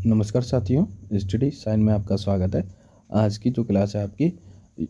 नमस्कार साथियों, study sign में आपका स्वागत है। आज की जो क्लास है आपकी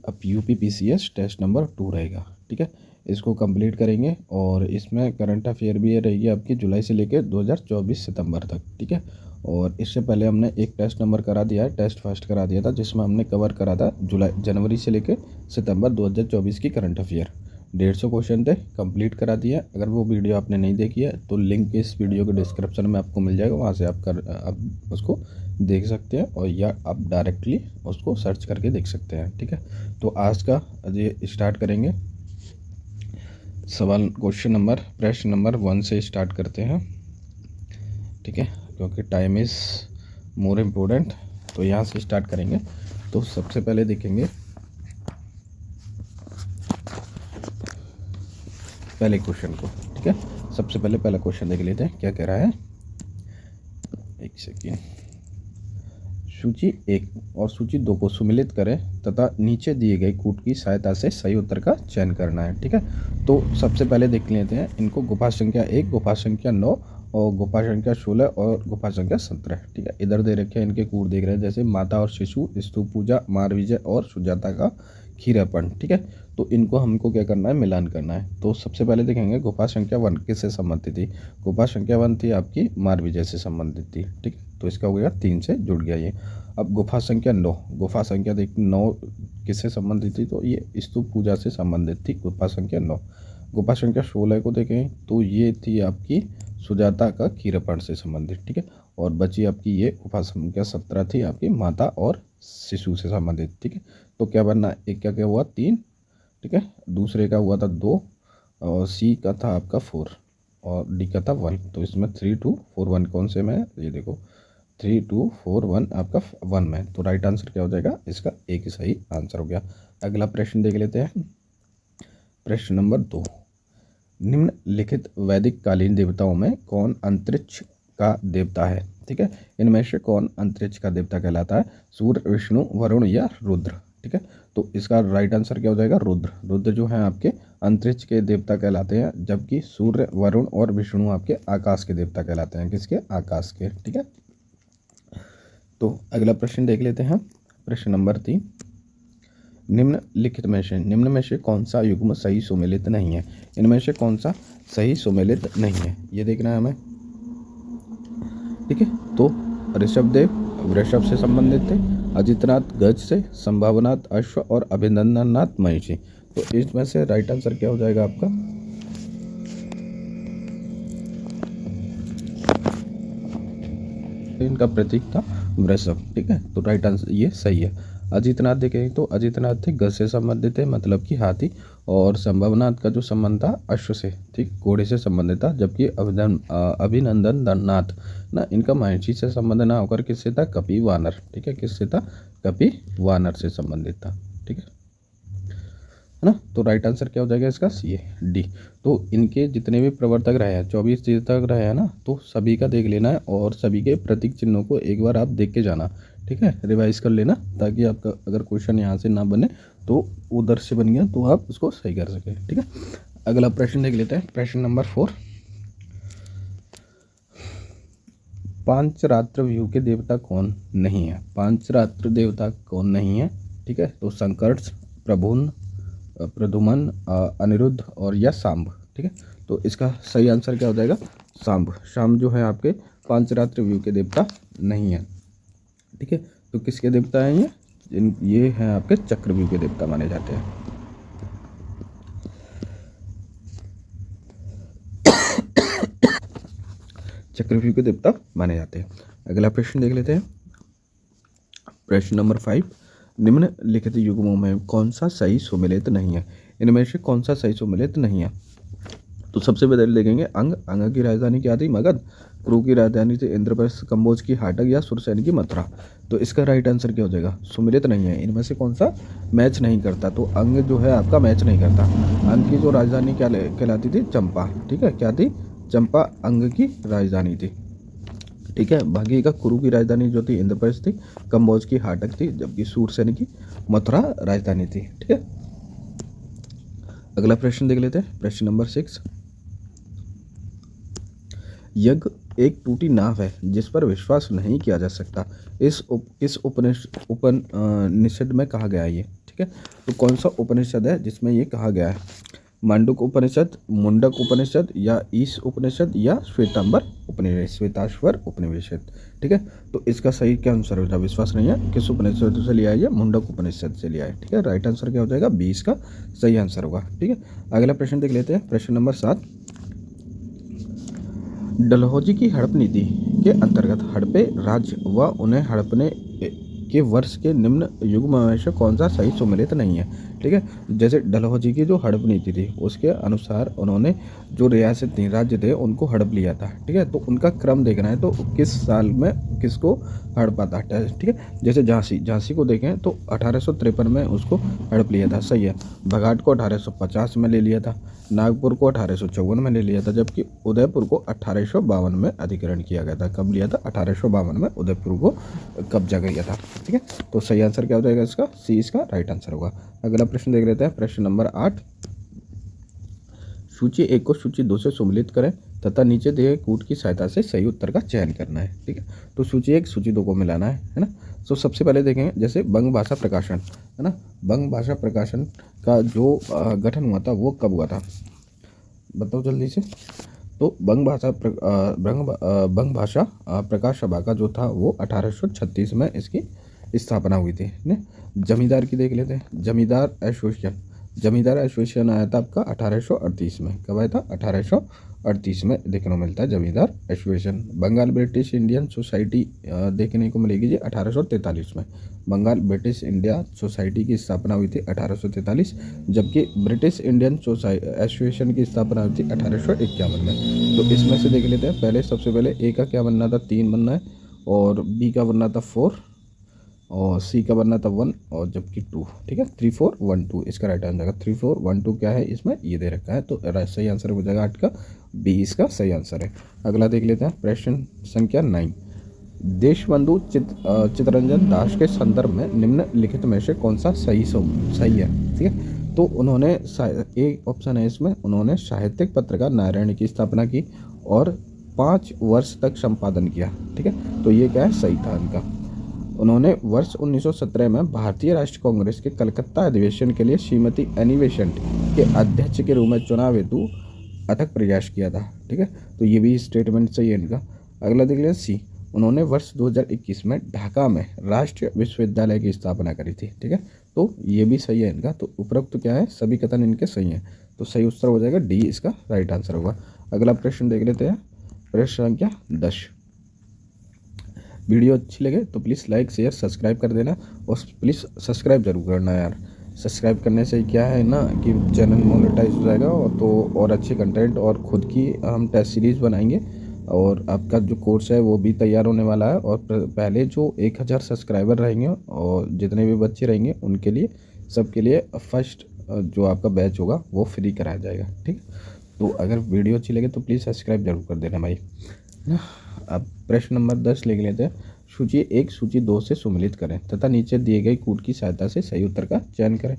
अब यूपीपीसीएस टेस्ट नंबर 2 रहेगा। ठीक है, इसको कंप्लीट करेंगे और इसमें करंट अफेयर भी ये रहेगी आपकी जुलाई से लेकर 2024 सितंबर तक। ठीक है, और इससे पहले हमने एक टेस्ट नंबर करा दिया है, टेस्ट फर्स्ट करा दिया था, जिसमें हमने कवर करा था जनवरी से लेकर सितंबर 2024 की करंट अफेयर। 150 क्वेश्चन थे, कंप्लीट करा दिया। अगर वो वीडियो आपने नहीं देखी है तो लिंक इस वीडियो के डिस्क्रिप्शन में आपको मिल जाएगा, वहाँ से आप उसको देख सकते हैं और या आप डायरेक्टली उसको सर्च करके देख सकते हैं। ठीक है, तो आज का ये स्टार्ट करेंगे। सवाल प्रश्न नंबर 1 से स्टार्ट करते हैं। ठीक है, क्योंकि टाइम इज़ मोर इम्पोर्टेंट, तो यहाँ से स्टार्ट करेंगे। तो सबसे पहले देखेंगे पहले क्वेश्चन को। ठीक है, सबसे पहले पहला क्वेश्चन देख लेते हैं क्या कह रहा है। एक सेकेंड। सूची 1 और सूची 2 को सुमिलित करें तथा नीचे दिए गए कूट की सहायता से सही उत्तर का चयन करना है। ठीक है, तो सबसे पहले देख लेते हैं इनको। गुफा संख्या 1, गुफा संख्या 9 और गुफा संख्या 16 और गुफा संख्या 17। ठीक है, इधर दे रखे हैं इनके कूट देख रहे हैं, जैसे माता और शिशु, स्तूप पूजा, मार विजय और सुजाता का खीरापन। ठीक है, तो इनको हमको क्या करना है, मिलान करना है। तो सबसे पहले देखेंगे गुफा संख्या 1 किससे संबंधित थी। गुफा संख्या 1 थी आपकी मार विजय से संबंधित थी। ठीक है, तो इसका हो गया 3 से जुड़ गया ये। अब गुफा संख्या 9, गुफा संख्या 9 किससे संबंधित थी, तो ये स्तूप पूजा से संबंधित थी, गुफा संख्या 9। गुफा संख्या 16 को देखें तो ये थी आपकी सुजाता का खीरापन से संबंधित। ठीक है, और बची आपकी ये गुफा संख्या 17 थी आपकी माता और शिशु से संबंधित। ठीक है, तो क्या बनना, एक क्या क्या हुआ 3। ठीक है, दूसरे का हुआ था 2 और सी का था आपका 4 और डी का था 1। तो इसमें 3 2 4 1 कौन से में है, ये देखो 3 2 4 1 आपका 1 में। तो राइट आंसर क्या हो जाएगा, इसका एक ही सही आंसर हो गया। अगला प्रश्न देख लेते हैं। प्रश्न नंबर 2, निम्नलिखित वैदिक कालीन देवताओं में कौन अंतरिक्ष का देवता है। ठीक है, इनमें से कौन अंतरिक्ष का देवता कहलाता है, सूर्य, विष्णु, वरुण या रुद्र। ठीक है, तो इसका राइट आंसर क्या हो जाएगा, रुद्र। रुद्र जो है आपके अंतरिक्ष के देवता कहलाते हैं, जबकि सूर्य, वरुण और विष्णु आपके आकाश के देवता कहलाते हैं। किसके, आकाश के। ठीक है, तो अगला प्रश्न देख लेते हैं। प्रश्न नंबर 3, निम्न में से कौन सा युग्म सही सुमेलित नहीं है। इनमें से कौन सा सही सुमेलित नहीं है, ये देखना है हमें। ठीक है, तो ऋषभदेव वृषभ से संबंधित थे, अजितनाथ गज से, संभावनाथ अश्व और अभिनंदननाथ महिषी। तो इसमें से राइट आंसर क्या हो जाएगा आपका, इनका प्रतीक था वृषभ। ठीक है, तो राइट आंसर ये सही है। अजितनाथ देखें तो अजितनाथ थे गज से संबंधित है, मतलब कि हाथी, और संभवनाथ का जो संबंध था अश्व से, ठीक, घोड़े से संबंधित था। जबकि अभिनंदननाथ ना, इनका महिषी से संबंध ना होकर किससे था, कपि वानर। ठीक है, किससे था, कपि वानर से संबंधित था। ठीक है ना, तो राइट आंसर क्या हो जाएगा इसका, सी डी। तो इनके जितने भी प्रवर्तक रहे हैं, 24 तीर्थक रहे हैं ना, तो सभी का देख लेना है और सभी के प्रतीक चिन्हों को एक बार आप देख के जाना। ठीक है, रिवाइज कर लेना, ताकि आपका अगर क्वेश्चन यहाँ से ना बने तो उधर से बन गया तो आप उसको सही कर सकें। ठीक है, अगला प्रश्न देख लेते हैं। प्रश्न नंबर 4, पांचरात्र व्यू के देवता कौन नहीं है। पांचरात्र देवता कौन नहीं है। ठीक है, तो संकर्ष, प्रद्युमन, अनिरुद्ध और या सांब। ठीक है, तो इसका सही आंसर क्या हो जाएगा, सांब। सांब जो है आपके पांचरात्र व्यू के देवता नहीं है। ठीक है, तो किसके देवता हैं ये हैं आपके चक्रव्यूह के देवता माने जाते हैं। चक्रव्यूह के देवता माने जाते हैं। अगला प्रश्न देख लेते हैं। प्रश्न नंबर 5, निम्नलिखित युग्मों में कौन सा सही सुमेलित नहीं है। इनमें से कौन सा सही सुमेलित नहीं है। तो सबसे पहले देखेंगे अंग की राजधानी क्या थी, मगध। क्रू की राजधानी थी इंद्रप्रस्थ, कंबोज की हाटक या सुरसैन की मथुरा। तो इसका राइट आंसर क्या हो जाएगा, सुमेलित नहीं है। इनमें से कौन सा मैच नहीं करता, तो अंग जो है आपका मैच नहीं करता। अंग की जो राजधानी क्या कहलाती थी, चंपा। ठीक है, क्या थी, चंपा अंग की राजधानी थी। ठीक है, बाकी का कुरु की राजधानी जो थी इंद्रप्रस्थ थी, कंबोज की हाटक थी, जबकि सूरसेन की मथुरा राजधानी थी। ठीक है, अगला प्रश्न देख लेते हैं। प्रश्न नंबर 6, यज्ञ एक टूटी नाव है जिस पर विश्वास नहीं किया जा सकता। किस उपनिषद में कहा गया है ये, ठीक है। तो कौन सा उपनिषद है जिसमें ये कहा गया है? मांडुक उपनिषद, मुंडक उपनिषद, या ईश उपनिषद, या श्वेताश्वर उपनिषद, ठीक है। तो इसका सही क्या आंसर हो जाएगा? विश्वास नहीं है, किस उपनिषद से लिया है? ये मुंडक उपनिषद से लिया है, ठीक है। राइट आंसर क्या हो जाएगा? 20 का सही आंसर होगा, ठीक है। अगला प्रश्न देख लेते हैं, प्रश्न नंबर 7। डलहौजी की हड़प नीति के अंतर्गत हड़पे राज्य व उन्हें हड़पने के वर्ष के निम्न युग्म में से कौन सा सही सुमेलित नहीं है, ठीक है। जैसे डलहौजी की जो हड़प नीति थी उसके अनुसार उन्होंने जो रियासत थी, राज्य थे, उनको हड़प लिया था, ठीक है। तो उनका क्रम देखना है, तो किस साल में किसको हड़पा था, ठीक है। जैसे झांसी को देखें तो 1853 में उसको हड़प लिया था, सही है। बघाट को 1850 में ले लिया था, नागपुर को 1854 में ले लिया था, जबकि उदयपुर को 1852 में अधिग्रहण किया गया था। कब लिया था? 1852 में उदयपुर को कब्जा किया था, ठीक है। तो सही आंसर क्या हो जाएगा इसका? सी इसका राइट आंसर होगा। अगला प्रश्न देख लेते हैं, प्रश्न नंबर 8। सूची 1 को सूची 2 से सुमेलित करें तथा नीचे दिए गए कूट की सहायता से सही उत्तर का चयन करना है, ठीक है। तो सूची 1 सूची 2 को मिलाना है ना। तो सबसे पहले देखेंगे जैसे बंग भाषा प्रकाशन, है ना। बंग भाषा प्रकाशन का जो गठन हुआ था वो कब हुआ था? बताओ जल्दी से। तो बंग भाषा प्रकाश सभा का जो था वो 1836 में इसकी स्थापना हुई थी, ने। जमींदार की देख लेते हैं, जमींदार एसोसिएशन आया था आपका 1838 में। कब आया था? 1838 में देखने को मिलता है zamindar association. Bengal British Indian society देखने को मिलेगी जी 1843 में। बंगाल ब्रिटिश इंडिया सोसाइटी की स्थापना हुई थी 1843, जबकि ब्रिटिश इंडियन एसोसिएशन की स्थापना हुई थी 1851 में। तो इसमें से देख लेते हैं, पहले सबसे पहले ए का क्या बनना था? 3 बनना है, और बी का बनना था 4, और सी का बनना था 1, और जबकि 2, ठीक है। 3 4 1 2 इसका राइट आंसर जाएगा। 3 4 1 2 क्या है इसमें? ये दे रखा है, तो सही आंसर हो जाएगा 8 का बी इसका सही आंसर है। अगला देख लेते हैं, प्रश्न संख्या 9। देशबंधु चित्तरंजन दास के संदर्भ में निम्नलिखित में से कौन सा सही है, ठीक है। तो उन्होंने एक ऑप्शन है इसमें, उन्होंने साहित्यिक पत्रकार नारायणी की स्थापना की और 5 वर्ष तक संपादन किया, ठीक है। तो ये क्या है? सही था इनका। उन्होंने वर्ष 1917 में भारतीय राष्ट्रीय कांग्रेस के कलकत्ता अधिवेशन के लिए श्रीमती एनी बेसेंट के अध्यक्ष के रूप में चुनाव हेतु अथक प्रयास किया था, ठीक है। तो ये भी स्टेटमेंट सही है इनका। अगला देख लें सी। उन्होंने वर्ष 2021 में ढाका में राष्ट्रीय विश्वविद्यालय की स्थापना करी थी, ठीक है। तो ये भी सही है इनका। तो उपरोक्त तो क्या है? सभी कथन इनके सही हैं, तो सही उत्तर हो जाएगा डी इसका राइट आंसर होगा। अगला प्रश्न देख लेते हैं, प्रश्न संख्या 10। वीडियो अच्छी लगे तो प्लीज़ लाइक शेयर सब्सक्राइब कर देना, और प्लीज़ सब्सक्राइब जरूर करना यार। सब्सक्राइब करने से क्या है ना कि चैनल मोनेटाइज हो जाएगा, और अच्छे कंटेंट और खुद की हम टेस्ट सीरीज़ बनाएंगे, और आपका जो कोर्स है वो भी तैयार होने वाला है। और पहले जो 1000 सब्सक्राइबर रहेंगे और जितने भी बच्चे रहेंगे उनके लिए, सबके लिए फर्स्ट जो आपका बैच होगा वो फ्री कराया जाएगा, ठीक। तो अगर वीडियो अच्छी लगे तो प्लीज़ सब्सक्राइब जरूर कर देना भाई, है ना। अब प्रश्न नंबर 10 लिख लेते हैं। सूची 1 सूची 2 से सुमेलित करें तथा नीचे दिए गए कूट की सहायता से सही उत्तर का चयन करें।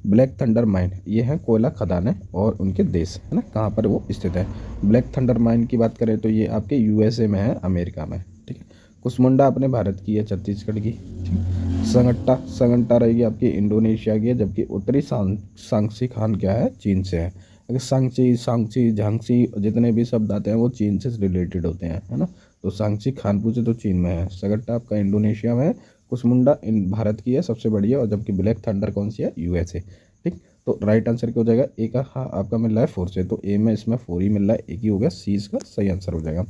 ब्लैक थंडर माइन, ये है कोयला खदानें और उनके देश, है ना, कहाँ पर वो स्थित है। ब्लैक थंडर माइन की बात करें तो ये आपके यूएसए में है, अमेरिका में, ठीक है। कुसमुंडा अपने भारत की है, छत्तीसगढ़ की, ठीक। संगट्टा रहेगी आपकी इंडोनेशिया की है, जबकि उत्तरी सांगसी खान क्या है? चीन से है। अगर सांगची झांसी जितने भी शब्द आते हैं वो चीन से रिलेटेड होते हैं, है ना। तो सांगची खान पूछे तो चीन में है, सगट्टा आपका इंडोनेशिया में है, कुसमुंडा भारत की है सबसे बड़ी है, और जबकि ब्लैक थंडर कौन सी है? यूएसए, ठीक। तो राइट आंसर क्या हो जाएगा? ए का हाँ आपका मिल रहा है 4 से, तो ए में इसमें 4 ही मिल रहा है, एक ही हो गया, सी इसका सही आंसर हो जाएगा।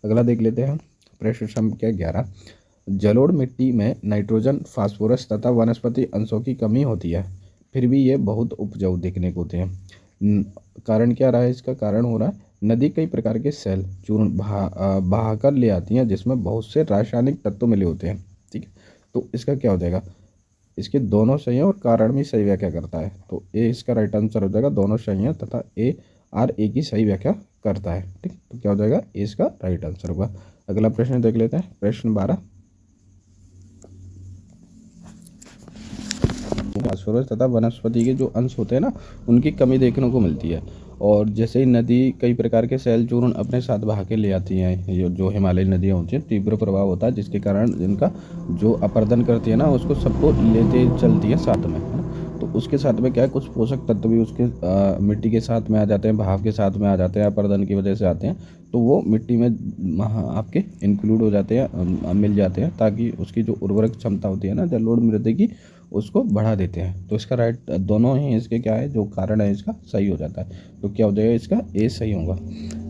अगला देख लेते हैं, प्रश्न संख्या 11। जलोढ़ मिट्टी में नाइट्रोजन, फास्फोरस तथा वनस्पति अंशों की कमी होती है, फिर भी ये बहुत उपजाऊ देखने को होते हैं। कारण क्या रहा है? इसका कारण हो रहा है नदी कई प्रकार के सेल चूर्ण बहाकर ले आती हैं, जिसमें बहुत से रासायनिक तत्व मिले होते हैं, ठीक है। तो इसका क्या हो जाएगा? इसके दोनों सही हैं और कारण भी सही व्याख्या करता है, तो ए इसका राइट आंसर हो जाएगा। दोनों सही हैं तथा ए की सही व्याख्या करता है, ठीक। तो क्या हो जाएगा? ए इसका राइट आंसर होगा। अगला प्रश्न देख लेते हैं, प्रश्न 12। फास्फोरस तथा वनस्पति के जो अंश होते हैं ना, उनकी कमी देखने को मिलती है, और जैसे ही नदी कई प्रकार के सैल चूर्ण अपने साथ बहा के ले आती हैं, ये जो हिमालयी नदियाँ होती हैं, तीव्र प्रभाव होता है जिसके कारण इनका जो अपर्दन करती है ना, उसको सबको लेते चलती है साथ में, है ना। तो उसके साथ में क्या है, कुछ पोषक तत्व भी उसके मिट्टी के साथ में आ जाते हैं, बहाव के साथ में आ जाते हैं, अपर्दन की वजह से आते हैं, तो वो मिट्टी में आपके इंक्लूड हो जाते हैं, मिल जाते हैं, ताकि उसकी जो उर्वरक क्षमता होती है ना, जलोढ़ मृदा की, उसको बढ़ा देते हैं। तो इसका राइट दोनों ही इसके क्या है, जो कारण है इसका सही हो जाता है। तो क्या हो जाएगा, इसका ए सही होगा।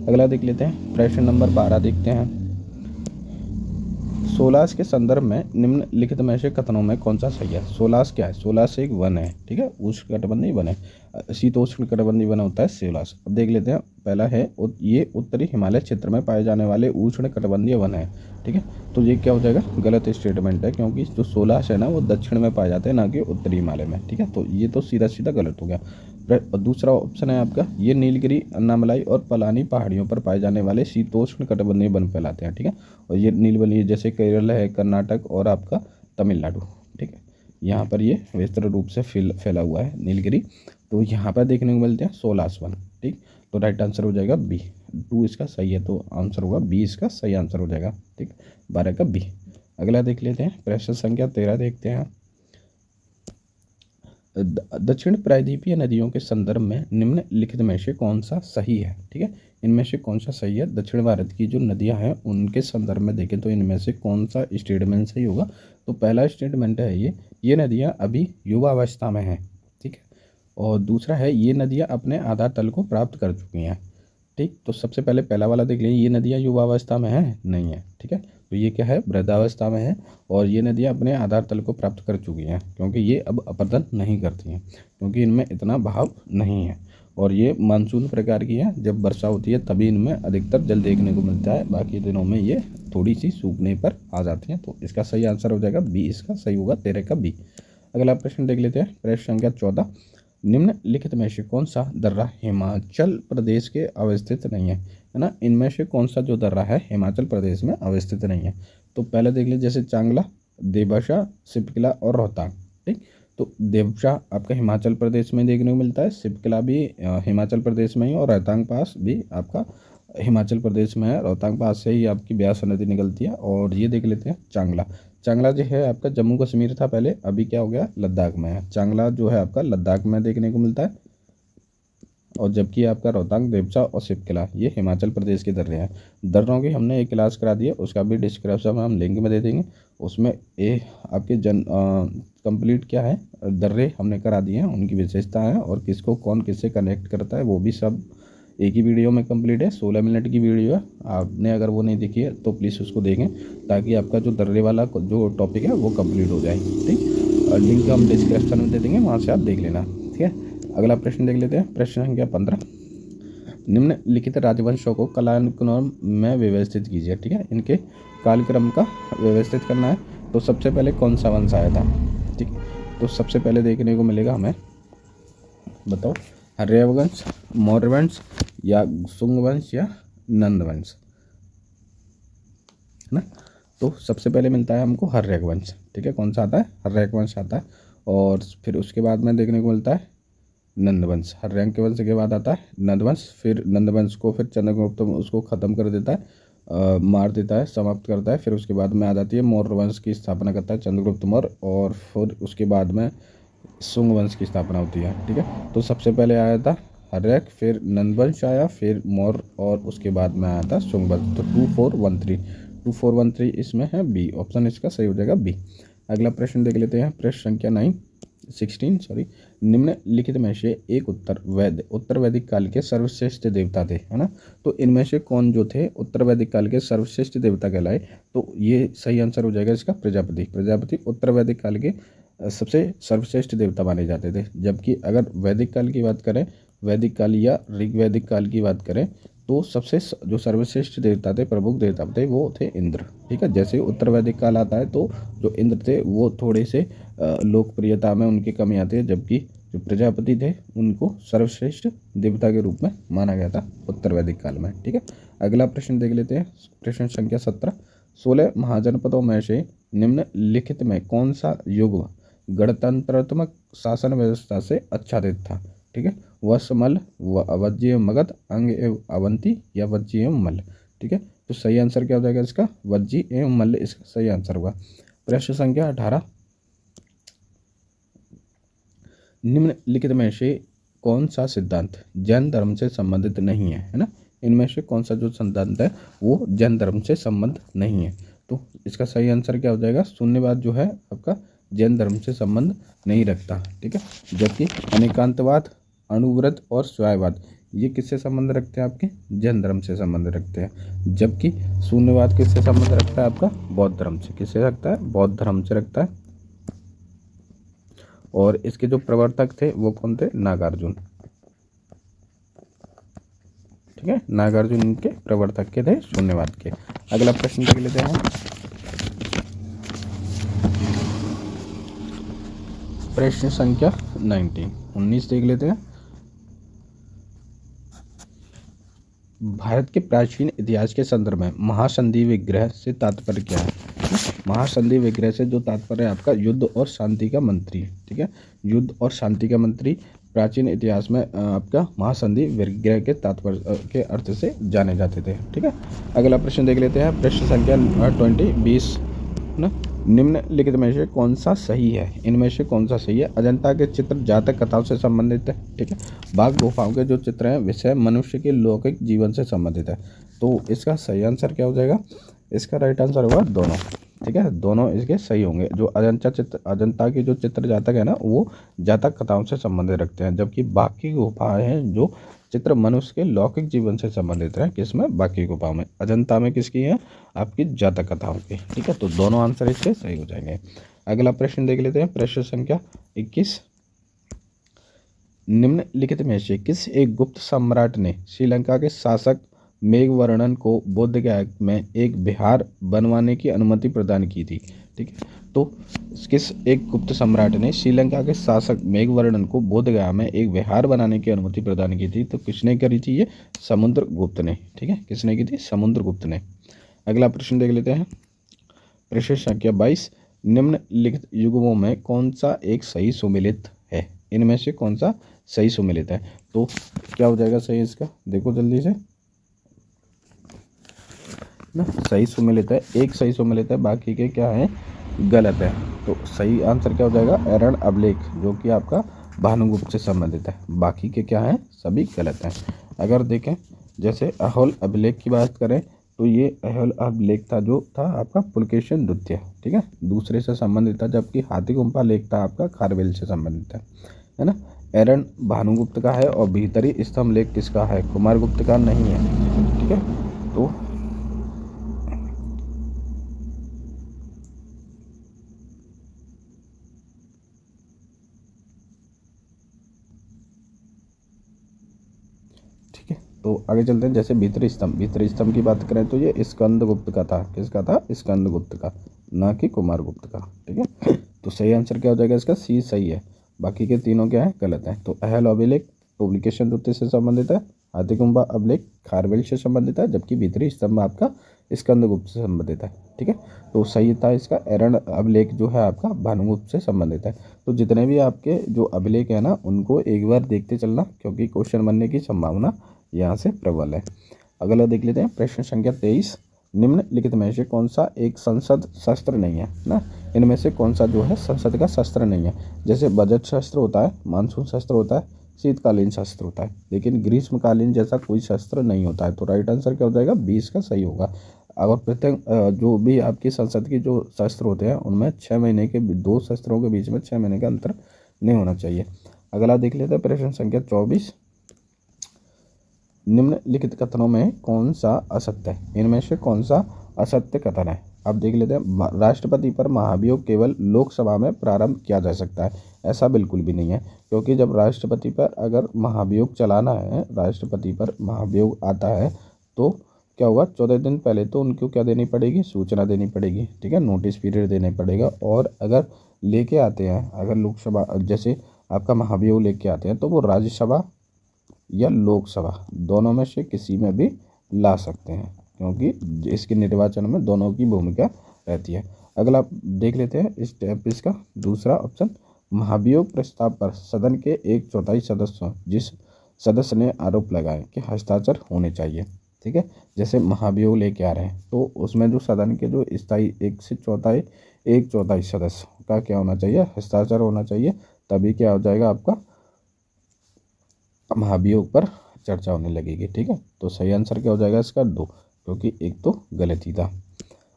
अगला देख लेते हैं, प्रश्न नंबर 12 देखते हैं। सोलास के संदर्भ में निम्नलिखित में से कथनों में कौन सा सही है। सोलास क्या है, सोलास एक वन है, ठीक है, उष्णकटिबंधीय वन है, शीतोष्ण कटिबंधीय वन होता है सोलास। अब देख लेते हैं, पहला है ये उत्तरी हिमालय क्षेत्र में पाए जाने वाले उष्ण कटिबंधीय वन है, ठीक है। तो ये क्या हो जाएगा, गलत स्टेटमेंट है, क्योंकि जो सोलास है ना वो दक्षिण में पाए जाते हैं, ना कि उत्तरी हिमालय में, ठीक है। तो ये तो सीधा सीधा गलत हो गया। दूसरा ऑप्शन है आपका, ये नीलगिरी, अन्नामलाई और पलानी पहाड़ियों पर पाए जाने वाले शीतोष्ण कटिबंधीय वन कहलाते हैं, ठीक है। और ये नीलबनी जैसे केरल है, कर्नाटक और आपका तमिलनाडु, ठीक है, यहाँ पर ये विस्तृत रूप से फैला हुआ है नीलगिरी। तो यहाँ पर देखने को मिलते हैं सोलास वन, ठीक। तो राइट आंसर हो जाएगा बी, 2 इसका सही है, तो आंसर होगा बी, इसका सही आंसर हो जाएगा, ठीक, 12 का बी। अगला देख लेते हैं, प्रश्न संख्या 13 देखते हैं। दक्षिण प्रायद्वीपीय नदियों के संदर्भ में निम्नलिखित में से कौन सा सही है, ठीक है। इनमें से कौन सा सही है, दक्षिण भारत की जो नदियां हैं उनके संदर्भ में देखें तो इनमें से कौन सा स्टेटमेंट सही होगा। तो पहला स्टेटमेंट है ये नदियां अभी युवावस्था में हैं, ठीक है। और दूसरा है, ये नदियां अपने आधार तल को प्राप्त कर चुकी हैं, ठीक। तो सबसे पहले पहला वाला देख लीजिए, ये नदियाँ युवावस्था में हैं, नहीं है, ठीक है। तो ये क्या है, वृद्धावस्था में है, और ये नदियाँ अपने आधार तल को प्राप्त कर चुकी हैं, क्योंकि ये अब अपर्दन नहीं करती हैं, क्योंकि इनमें इतना बहाव नहीं है, और ये मानसून प्रकार की है, जब वर्षा होती है तभी इनमें अधिकतर जल देखने को मिलता है, बाकी दिनों में ये थोड़ी सी सूखने पर आ जाती हैं। तो इसका सही आंसर हो जाएगा बी, इसका सही होगा 13 का बी। अगला प्रश्न देख लेते हैं, प्रश्न संख्या 14। निम्नलिखित में से कौन सा दर्रा हिमाचल प्रदेश के अवस्थित नहीं है ना। इनमें से कौन सा जो दर्रा है हिमाचल प्रदेश में अवस्थित नहीं है। तो पहले देख लीजिए, जैसे चांगला, देवशा, सिपकिला और रोहतांग, ठीक। तो देवशा आपका हिमाचल प्रदेश में देखने को मिलता है, सिपकिला भी हिमाचल प्रदेश में ही, और रोहतांग पास भी आपका हिमाचल प्रदेश में है, रोहतांग पास से ही आपकी ब्यास नदी निकलती है। और ये देख लेते हैं चांगला, चांगला जो है आपका जम्मू कश्मीर था पहले, अभी क्या हो गया, लद्दाख में है। चांगला जो है आपका लद्दाख में देखने को मिलता है, और जबकि आपका रोहतांग, देवसा और सिपकिला ये हिमाचल प्रदेश के दर्रे हैं। दर्रों की हमने एक क्लास करा दी है, उसका भी डिस्क्रिप्शन हम लिंक में दे देंगे, उसमें आपके कंप्लीट क्या है दर्रे हमने करा दिए हैं, उनकी विशेषता है, और किसको कौन किससे कनेक्ट करता है वो भी सब एक ही वीडियो में कंप्लीट है। 16 मिनट की वीडियो है, आपने अगर वो नहीं देखी है तो प्लीज़ उसको देखें, ताकि आपका जो दर्रे वाला जो टॉपिक है वो कंप्लीट हो जाए, ठीक। और लिंक हम डिस्क्रिप्शन में दे देंगे, वहाँ से आप देख लेना, ठीक है। अगला प्रश्न देख लेते हैं, प्रश्न संख्या 15। निम्नलिखित राजवंशों को कालानुक्रम में व्यवस्थित कीजिए, ठीक है। इनके कालक्रम का व्यवस्थित करना है। तो सबसे पहले कौन सा वंश आया था, ठीक। तो सबसे पहले देखने को मिलेगा हमें, बताओ, हर्य वंश, मौर्य वंश, या शुंग वंश, या नंद वंश, है ना। तो सबसे पहले मिलता है हमको हर्यक वंश, ठीक है। कौन सा आता है, हर्यक वंश आता है। और फिर उसके बाद में देखने को मिलता है नंदवंश। हर्यक के वंश के बाद आता है नंदवंश, फिर नंदवंश को फिर चंद्रगुप्त उसको ख़त्म कर देता है, मार देता है, समाप्त करता है। फिर उसके बाद में आ जाती है मौर्य वंश की स्थापना करता है चंद्रगुप्त मौर्य, और फिर उसके बाद में शुंग वंश की स्थापना होती है, ठीक है। तो सबसे पहले आया था हर्यक, फिर नंदवंश आया, फिर मौर्य, और उसके बाद में आया था शुंग वंश। तो 2413 इसमें है बी, ऑप्शन इसका सही हो जाएगा बी। अगला प्रश्न देख लेते हैं, प्रश्न संख्या 16 निम्नलिखित में से एक उत्तर वैदिक काल के सर्वश्रेष्ठ देवता थे, है ना। तो इनमें से कौन जो थे उत्तर वैदिक काल के सर्वश्रेष्ठ देवता कहलाए। तो ये सही आंसर हो जाएगा इसका प्रजापति उत्तर वैदिक काल के सबसे सर्वश्रेष्ठ देवता माने जाते थे। जबकि अगर वैदिक काल की बात करें, वैदिक काल या ऋग वैदिक काल की बात करें, तो सबसे जो सर्वश्रेष्ठ देवता थे, प्रमुख देवता थे, वो थे इंद्र, ठीक है। जैसे उत्तर वैदिक काल आता है तो जो इंद्र थे वो थोड़े से लोकप्रियता में उनकी कमी आती है, जबकि जो प्रजापति थे उनको सर्वश्रेष्ठ देवता के रूप में माना गया था उत्तर वैदिक काल में, ठीक है। अगला प्रश्न देख लेते हैं, प्रश्न संख्या 17। 16 महाजनपदों में से निम्नलिखित में कौन सा युग गणतंत्रात्मक शासन व्यवस्था से आच्छादित था, ठीक है। वसमल, वज्जी एवं मगध, अंग एवं अवंती या वज्जी एवं मल्ल। ठीक है, तो सही आंसर क्या हो जाएगा इसका? वज्जी एवं मल्ल इसका सही आंसर होगा। प्रश्न संख्या 18, निम्नलिखित में से कौन सा सिद्धांत जैन धर्म से संबंधित नहीं है ना? इनमें से कौन सा जो सिद्धांत है वो जैन धर्म से संबंध नहीं है? तो इसका सही आंसर क्या हो जाएगा? शून्यवाद जो है आपका जैन धर्म से संबंध नहीं रखता। ठीक है, जबकि अनेकांतवाद, अणुव्रत और स्वायवाद ये किससे संबंध रखते हैं? आपके जैन धर्म से संबंध रखते हैं। जबकि शून्यवाद किससे संबंध रखता है? आपका बौद्ध धर्म से। किससे रखता है? बौद्ध धर्म से रखता है। और इसके जो प्रवर्तक थे वो कौन थे? नागार्जुन। ठीक है, नागार्जुन इनके प्रवर्तक के थे शून्यवाद के। अगला प्रश्न देख लेते हैं, प्रश्न संख्या 19 देख लेते हैं। भारत के प्राचीन इतिहास के संदर्भ में महासंधि विग्रह से तात्पर्य क्या है? महासंधि विग्रह से जो तात्पर्य है आपका युद्ध और शांति का मंत्री। ठीक है, युद्ध और शांति का मंत्री प्राचीन इतिहास में आपका महासंधि विग्रह के तात्पर्य के अर्थ से जाने जाते थे। ठीक है, अगला प्रश्न देख लेते हैं, प्रश्न संख्या 20 ना, निम्नलिखित में से कौन सा सही है? इनमें से कौन सा सही है? अजंता के चित्र जातक कथाओं से संबंधित है। ठीक है, बाघ गुफाओं के जो चित्र हैं विषय मनुष्य के लौकिक जीवन से संबंधित है। तो इसका सही आंसर क्या हो जाएगा? इसका राइट आंसर होगा दोनों। ठीक है, दोनों इसके सही होंगे। जो अजंता की जो चित्र जातक है ना वो जातक कथाओं से संबंधित रखते हैं, जबकि बाकी गुफाएं हैं जो चित्र मनुष्य के लौकिक जीवन से संबंधित है। किसमें? बाकी गुफाओं में। अजंता में किसकी है? आपकी जातक कथाओं की। ठीक है, तो दोनों आंसर इसके सही हो जाएंगे। अगला प्रश्न देख लेते हैं, प्रश्न संख्या 21, निम्नलिखित में से किस एक गुप्त सम्राट ने श्रीलंका के शासक मेघवर्णन को बोधगया में एक विहार बनवाने की अनुमति प्रदान की थी? ठीक है, तो किस एक गुप्त सम्राट ने श्रीलंका के शासक मेघवर्णन को बोधगया में एक विहार बनाने की अनुमति प्रदान की थी? तो किसने करी थी? ये समुद्रगुप्त ने। ठीक है, किसने की थी? समुद्रगुप्त ने। अगला प्रश्न देख लेते हैं, प्रश्न संख्या 22, निम्नलिखित युग्मों में कौन सा एक सही सुमेलित है? इनमें से कौन सा सही सुमेलित है? तो क्या हो जाएगा सही इसका? देखो जल्दी से ना, सही सुमेलित है, एक सही सुमेलित है, बाकी के क्या है? गलत है। तो सही आंसर क्या हो जाएगा? एरण अभिलेख, जो कि आपका भानुगुप्त से संबंधित है। बाकी के क्या हैं? सभी गलत हैं। अगर देखें जैसे अहोल अभिलेख की बात करें तो ये अहोल अभिलेख था जो था आपका पुलकेशिन द्वितीय। ठीक है, दूसरे से संबंधित था, जबकि हाथी गुम्फा लेख था आपका खारवेल से संबंधित है ना। एरण भानुगुप्त का है और भीतरी स्तंभ लेख किसका है? कुमारगुप्त का नहीं है। ठीक है, तो तो आगे चलते हैं। जैसे भीतरी स्तंभ की बात करें तो ये स्कंदगुप्त का था। किसका था? स्कंदगुप्त का, ना कि कुमारगुप्त का। ठीक है, तो सही आंसर क्या हो जाएगा इसका? सी सही है। बाकी के तीनों क्या है? गलत है। तो अहल अभिलेख पब्लिकेशन द्वितीय से संबंधित है, हाथीगुम्फा अभिलेख खारवेल से संबंधित है, जबकि भीतरी स्तंभ आपका स्कंदगुप्त से संबंधित है। ठीक है, तो सही था इसका एरण अभिलेख जो है आपका भानुगुप्त से संबंधित है। तो जितने भी आपके जो अभिलेख है ना उनको एक बार देखते चलना, क्योंकि क्वेश्चन बनने की संभावना यहाँ से प्रबल है। अगला देख लेते हैं, प्रश्न संख्या 23, निम्नलिखित में से कौन सा एक संसद शस्त्र नहीं है ना? इनमें से कौन सा जो है संसद का शस्त्र नहीं है? जैसे बजट शस्त्र होता है, मानसून शस्त्र होता है, शीतकालीन शस्त्र होता है, लेकिन ग्रीष्मकालीन जैसा कोई शस्त्र नहीं होता है। तो राइट आंसर क्या हो जाएगा? 20 का सही होगा। अगर प्रत्येक जो भी आपकी संसद की जो शस्त्र होते हैं उनमें 6 महीने के, दो शस्त्रों के बीच में 6 महीने का अंतर नहीं होना चाहिए। अगला देख लेते हैं, प्रश्न संख्या 24, निम्नलिखित कथनों में कौन सा असत्य है? इनमें से कौन सा असत्य कथन है? अब देख लेते हैं, राष्ट्रपति पर महाभियोग केवल लोकसभा में प्रारंभ किया जा सकता है। ऐसा बिल्कुल भी नहीं है, क्योंकि जब राष्ट्रपति पर अगर महाभियोग चलाना है, राष्ट्रपति पर महाभियोग आता है तो क्या होगा? 14 दिन पहले तो उनको क्या देनी पड़ेगी? सूचना देनी पड़ेगी। ठीक है, नोटिस पीरियड देना पड़ेगा। और अगर लेके आते हैं, अगर लोकसभा जैसे आपका महाभियोग लेके आते हैं तो वो राज्यसभा या लोकसभा दोनों में से किसी में भी ला सकते हैं, क्योंकि इसके निर्वाचन में दोनों की भूमिका रहती है। अगला देख लेते हैं स्टेप इसका दूसरा ऑप्शन, महाभियोग प्रस्ताव पर सदन के 1/4 सदस्यों जिस सदस्य ने आरोप लगाए कि हस्ताक्षर होने चाहिए। ठीक है, जैसे महाभियोग लेके आ रहे हैं तो उसमें जो सदन के जो स्थायी एक चौथाई सदस्य का क्या होना चाहिए, हस्ताक्षर होना चाहिए, तभी क्या हो जाएगा आपका महाभियोग पर चर्चा होने लगेगी। ठीक है, तो सही आंसर क्या हो जाएगा इसका 2, क्योंकि एक तो गलत ही था।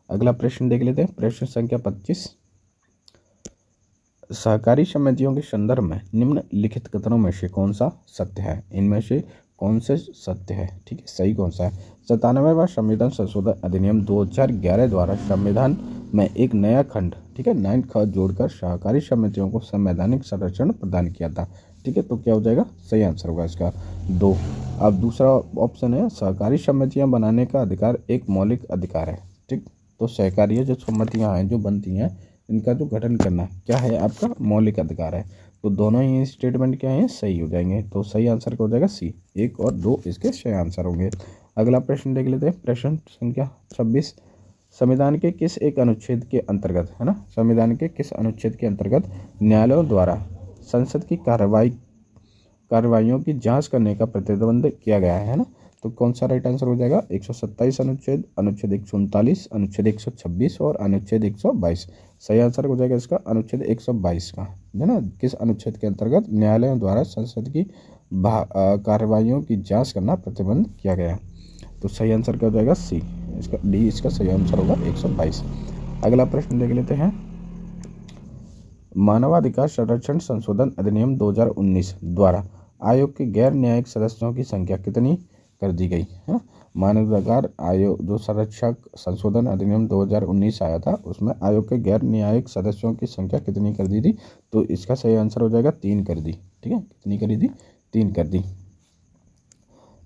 अगला प्रश्न देख लेते हैं, प्रश्न संख्या 25। सहकारी समितियों के संदर्भ में निम्नलिखित कथनों में से कौन सा सत्य है, इनमें से कौन से सत्य है। ठीक है, सही कौन सा है। 97वां संविधान संशोधन अधिनियम 2011 द्वारा संविधान में एक नया खंड, ठीक है, 9 खंड जोड़कर सहकारी समितियों को संवैधानिक संरक्षण प्रदान किया था। ठीक है, तो क्या हो जाएगा, सही आंसर होगा इसका 2। अब दूसरा ऑप्शन है, सहकारी समितियां बनाने का अधिकार एक मौलिक अधिकार है। ठीक, तो सहकारी जो समितियां हैं जो बनती हैं इनका जो गठन करना क्या है आपका मौलिक अधिकार है। तो दोनों ही स्टेटमेंट क्या है, सही हो जाएंगे। तो सही आंसर क्या हो जाएगा सी, 1 और 2 इसके सही आंसर होंगे। अगला प्रश्न देख लेते हैं, प्रश्न संख्या 26। संविधान के किस एक अनुच्छेद के अंतर्गत, है ना, संविधान के किस अनुच्छेद के अंतर्गत न्यायालयों द्वारा संसद की कार्रवाइयों की जांच करने का प्रतिबंध किया गया है ना। तो कौन सा राइट आंसर हो जाएगा, 127 अनुच्छेद, अनुच्छेद 139, अनुच्छेद 126 और अनुच्छेद 122। सही आंसर हो जाएगा इसका अनुच्छेद 122 का, है ना। किस अनुच्छेद के अंतर्गत न्यायालयों द्वारा संसद की कार्रवाइयों की जांच करना प्रतिबंध किया गया। तो सही आंसर क्या हो जाएगा सी, इसका डी इसका सही आंसर होगा 122। अगला प्रश्न देख लेते हैं, मानवाधिकार संरक्षण संशोधन अधिनियम 2019 द्वारा आयोग के गैर न्यायिक सदस्यों की संख्या कितनी कर दी गई है। मानवाधिकार आयोग जो संरक्षक संशोधन अधिनियम 2019 आया था उसमें आयोग के गैर न्यायिक सदस्यों की संख्या कितनी कर दी थी। तो इसका सही आंसर हो जाएगा 3 कर दी। ठीक है, कितनी करी थी, 3 कर दी।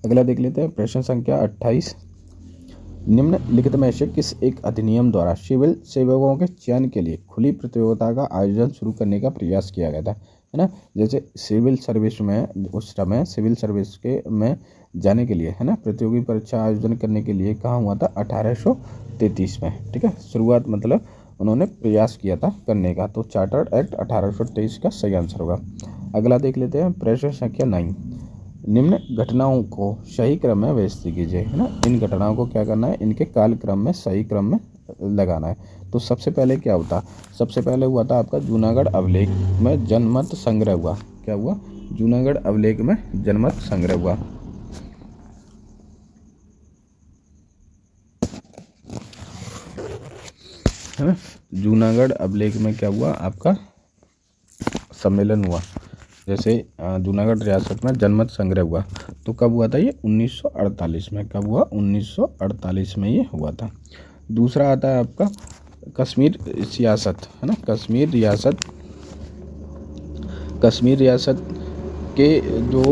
अगला देख लेते हैं, प्रश्न संख्या 28। निम्नलिखित में से किस एक अधिनियम द्वारा सिविल सेवकों के चयन के लिए खुली प्रतियोगिता का आयोजन शुरू करने का प्रयास किया गया था, है ना। जैसे सिविल सर्विस में उस समय सिविल सर्विस के में जाने के लिए, है ना, प्रतियोगी परीक्षा आयोजन करने के लिए कहाँ हुआ था, 1833 में। ठीक है, शुरुआत मतलब उन्होंने प्रयास किया था करने का। तो चार्टर्ड एक्ट 1823 का सही आंसर होगा। अगला देख लेते हैं, प्रश्न संख्या 9। निम्न घटनाओं को सही क्रम में व्यवस्थित कीजिए, है ना। इन घटनाओं को क्या करना है, इनके काल क्रम में सही क्रम में लगाना है। तो सबसे पहले क्या होता, सबसे पहले हुआ था आपका जूनागढ़ अभिलेख में जनमत संग्रह हुआ। क्या हुआ, जूनागढ़ अभिलेख में जनमत संग्रह हुआ। है ना, जूनागढ़ अभिलेख में क्या हुआ आपका सम्मेलन हुआ। जैसे जूनागढ़ रियासत में जनमत संग्रह हुआ। तो कब हुआ था ये, 1948 में। कब हुआ, 1948 में ये हुआ था। दूसरा आता है आपका कश्मीर सियासत, है ना। कश्मीर रियासत के जो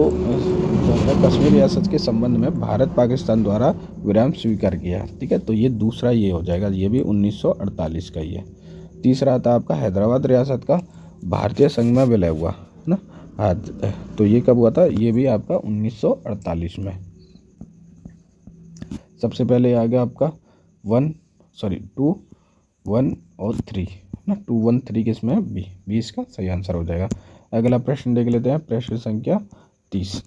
कश्मीर रियासत के संबंध में भारत पाकिस्तान द्वारा विराम स्वीकार किया। ठीक है, तो ये दूसरा ये हो जाएगा, ये भी 1948 का ही है। तीसरा आता है आपका हैदराबाद रियासत का भारतीय संघ में विलय हुआ, है ना। हाँ, तो ये कब हुआ था, ये भी आपका 1948 में। सबसे पहले आ गया आपका 2, 1 और 3, ना। 2, 1, 3 किसमें, बी इसका सही आंसर हो जाएगा। अगला प्रश्न देख लेते हैं, प्रश्न संख्या 30।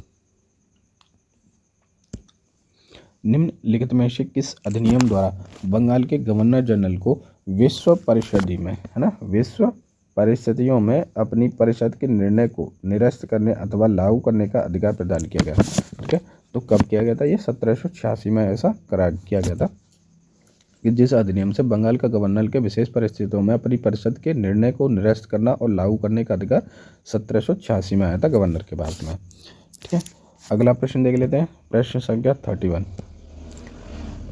निम्नलिखित में से किस अधिनियम द्वारा बंगाल के गवर्नर जनरल को विश्व परिषद में, है ना, विश्व परिस्थितियों में अपनी परिषद के निर्णय को निरस्त करने अथवा लागू करने का अधिकार प्रदान किया गया। ठीक है, तो कब किया गया था, ये 1786 में ऐसा किया गया था कि जिस अधिनियम से बंगाल का गवर्नर के विशेष परिस्थितियों में अपनी परिषद के निर्णय को निरस्त करना और लागू करने का अधिकार 1786 में आया था गवर्नर के बाद में। ठीक है, अगला प्रश्न देख लेते हैं, प्रश्न संख्या 31।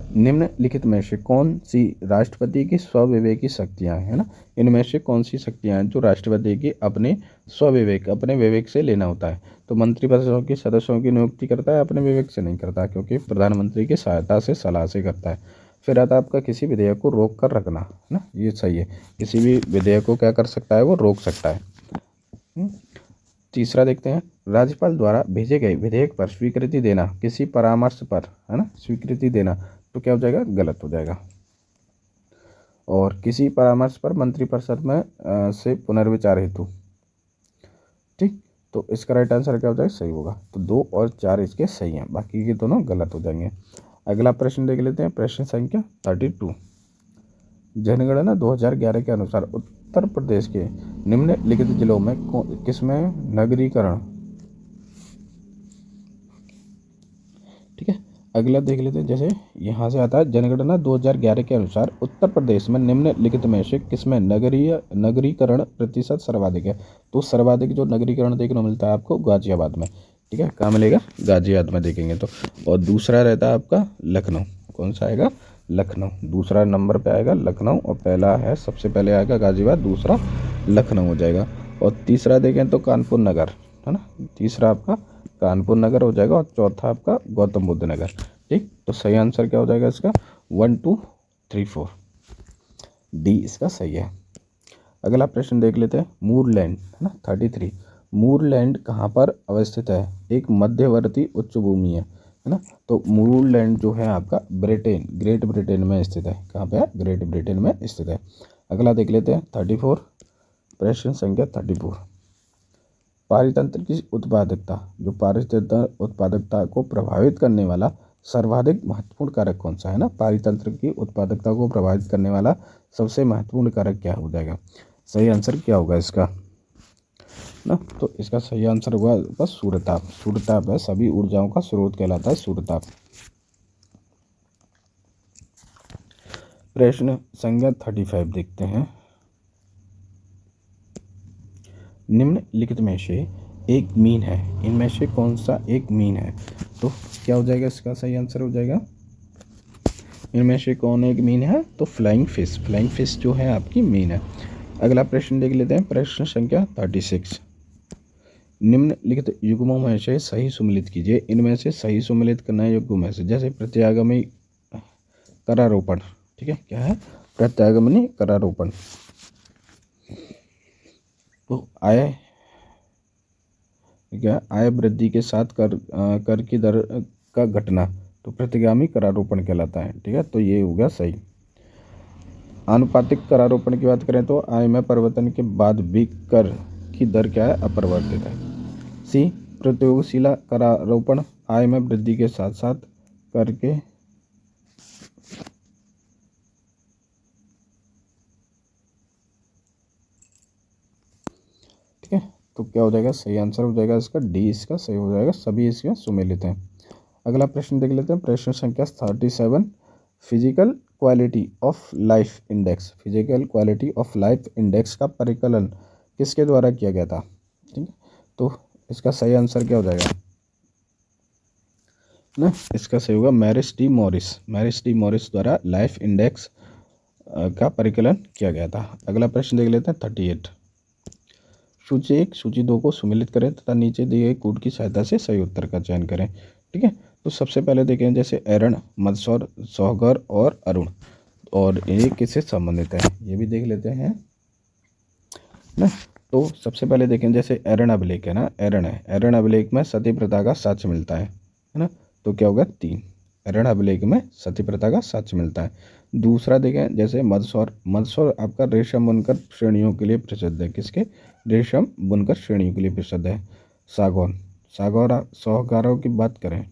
निम्नलिखित में से कौन सी राष्ट्रपति की स्वविवेकी शक्तियां हैं, है ना। इनमें से कौन सी शक्तियां हैं जो राष्ट्रपति की अपने विवेक से लेना होता है। तो मंत्रिपरिषद के सदस्यों की नियुक्ति करता है, अपने विवेक से नहीं करता, क्योंकि प्रधानमंत्री की सहायता से सलाह से करता है। फिर आता है आपका किसी विधेयक को रोक कर रखना, है ना, ये सही है। किसी भी विधेयक को क्या कर सकता है, वो रोक सकता है। तीसरा देखते हैं, राज्यपाल द्वारा भेजे गए विधेयक पर स्वीकृति देना, किसी परामर्श पर, है ना, स्वीकृति देना, तो क्या हो जाएगा, गलत हो जाएगा। और किसी परामर्श पर मंत्रिपरिषद में से पुनर्विचार हेतु। ठीक, तो इसका राइट आंसर क्या हो जाएगा, सही होगा। तो 2 और 4 इसके सही हैं, बाकी के दोनों गलत हो जाएंगे। अगला प्रश्न देख लेते हैं, प्रश्न संख्या 32। जनगणना 2011 के अनुसार उत्तर प्रदेश के निम्नलिखित जिलों में किसमें नगरीकरण, ठीक है। अगला देख लेते हैं, जैसे यहाँ से आता है, जनगणना 2011 के अनुसार उत्तर प्रदेश में निम्नलिखित में से किसमें नगरीकरण प्रतिशत सर्वाधिक है। तो सर्वाधिक जो नगरीकरण देखने को मिलता है आपको गाजियाबाद में, ठीक है। कहाँ मिलेगा, गाजियाबाद में देखेंगे तो। और दूसरा रहता है आपका लखनऊ, कौन सा आएगा, लखनऊ। दूसरा नंबर पे आएगा लखनऊ, और पहला है, सबसे पहले आएगा गाजियाबाद, दूसरा लखनऊ हो जाएगा। और तीसरा देखें तो कानपुर नगर, है ना, तीसरा आपका कानपुर नगर हो जाएगा, और चौथा आपका गौतम बुद्ध नगर, ठीक। तो सही आंसर क्या हो जाएगा इसका, 1 2 3 4, डी इसका सही है। अगला प्रश्न देख लेते हैं, मूरलैंड, है ना, 33। मूरलैंड कहाँ पर अवस्थित है, एक मध्यवर्ती उच्च भूमि है ना। तो मूरलैंड जो है आपका ब्रिटेन, ग्रेट ब्रिटेन में स्थित है। कहाँ पे है, ग्रेट ब्रिटेन में स्थित है। अगला देख लेते हैं 34, प्रश्न संख्या 34। पारितंत्र की उत्पादकता, जो पारितंत्र उत्पादकता को प्रभावित करने वाला सर्वाधिक महत्वपूर्ण कारक कौन सा है ना। पारितंत्र की उत्पादकता को प्रभावित करने वाला सबसे महत्वपूर्ण कारक क्या हो जाएगा, सही आंसर क्या होगा इसका ना। तो इसका सही आंसर होगा बस सूर्यताप। सूर्यताप है, सभी ऊर्जाओं का स्रोत कहलाता है सूर्यताप। प्रश्न संख्या 35 देखते हैं, निम्नलिखित में से एक मीन है, इनमें से कौन सा एक मीन है। तो क्या हो जाएगा इसका सही आंसर हो जाएगा, इनमें से कौन एक मीन है, तो फ्लाइंग फिश। फ्लाइंग फिश जो है आपकी मीन है। अगला प्रश्न देख लेते हैं, प्रश्न संख्या 36। निम्नलिखित युग्मों में से सही सुमेलित कीजिए। इनमें से सही सुमेलित करना है युग्मों में से, जैसे प्रत्यागमी करारोपण, ठीक है, क्या है, प्रत्यागमनी करारोपण। तो आय वृद्धि के साथ कर की दर का घटना, तो प्रतिगामी करारोपण कहलाता है, ठीक है। तो ये हो गया सही। आनुपातिक करारोपण की बात करें तो आय में परिवर्तन के बाद भी कर की दर क्या है, अपरिवर्तित है। सी प्रयोगशील करारोपण, आय में वृद्धि के साथ साथ कर के ठीक है। तो क्या हो जाएगा, सही आंसर हो जाएगा इसका डी इसका सही हो जाएगा, सभी इसके सुमेलित हैं। अगला प्रश्न देख लेते हैं, प्रश्न संख्या 37। Physical quality of life index, physical quality of life index का परिकलन किसके द्वारा किया गया था, ठीक है। तो इसका सही आंसर क्या हो जाएगा ना, इसका सही होगा मैरिस डी मॉरिस। मैरिस डी मॉरिस द्वारा लाइफ इंडेक्स का परिकलन किया गया था। अगला प्रश्न देख लेते हैं 38। सूची 1 सूची 2 को सुमेलित करें तथा नीचे दिए गए कोड की सहायता से सही उत्तर का चयन करें, ठीक है। तो सबसे पहले देखें, जैसे एरण, मदसौर, सौगर और अरुण, और ये किससे संबंधित है ये भी देख लेते हैं ना। तो सबसे पहले देखें, जैसे एरण अभिलेख है ना, एरण है, एरण अभिलेख में सती प्रथा का साक्ष्य मिलता है ना। तो क्या होगा 3, एरण अभिलेख में सती प्रथा का साक्ष्य मिलता है। दूसरा देखें, जैसे मदसौर, मदसौर आपका रेशम बुनकर श्रेणियों के लिए प्रसिद्ध है, किसके, रेशम बुनकर श्रेणियों के लिए प्रसिद्ध है। सागौन, साहूकारों की बात करें,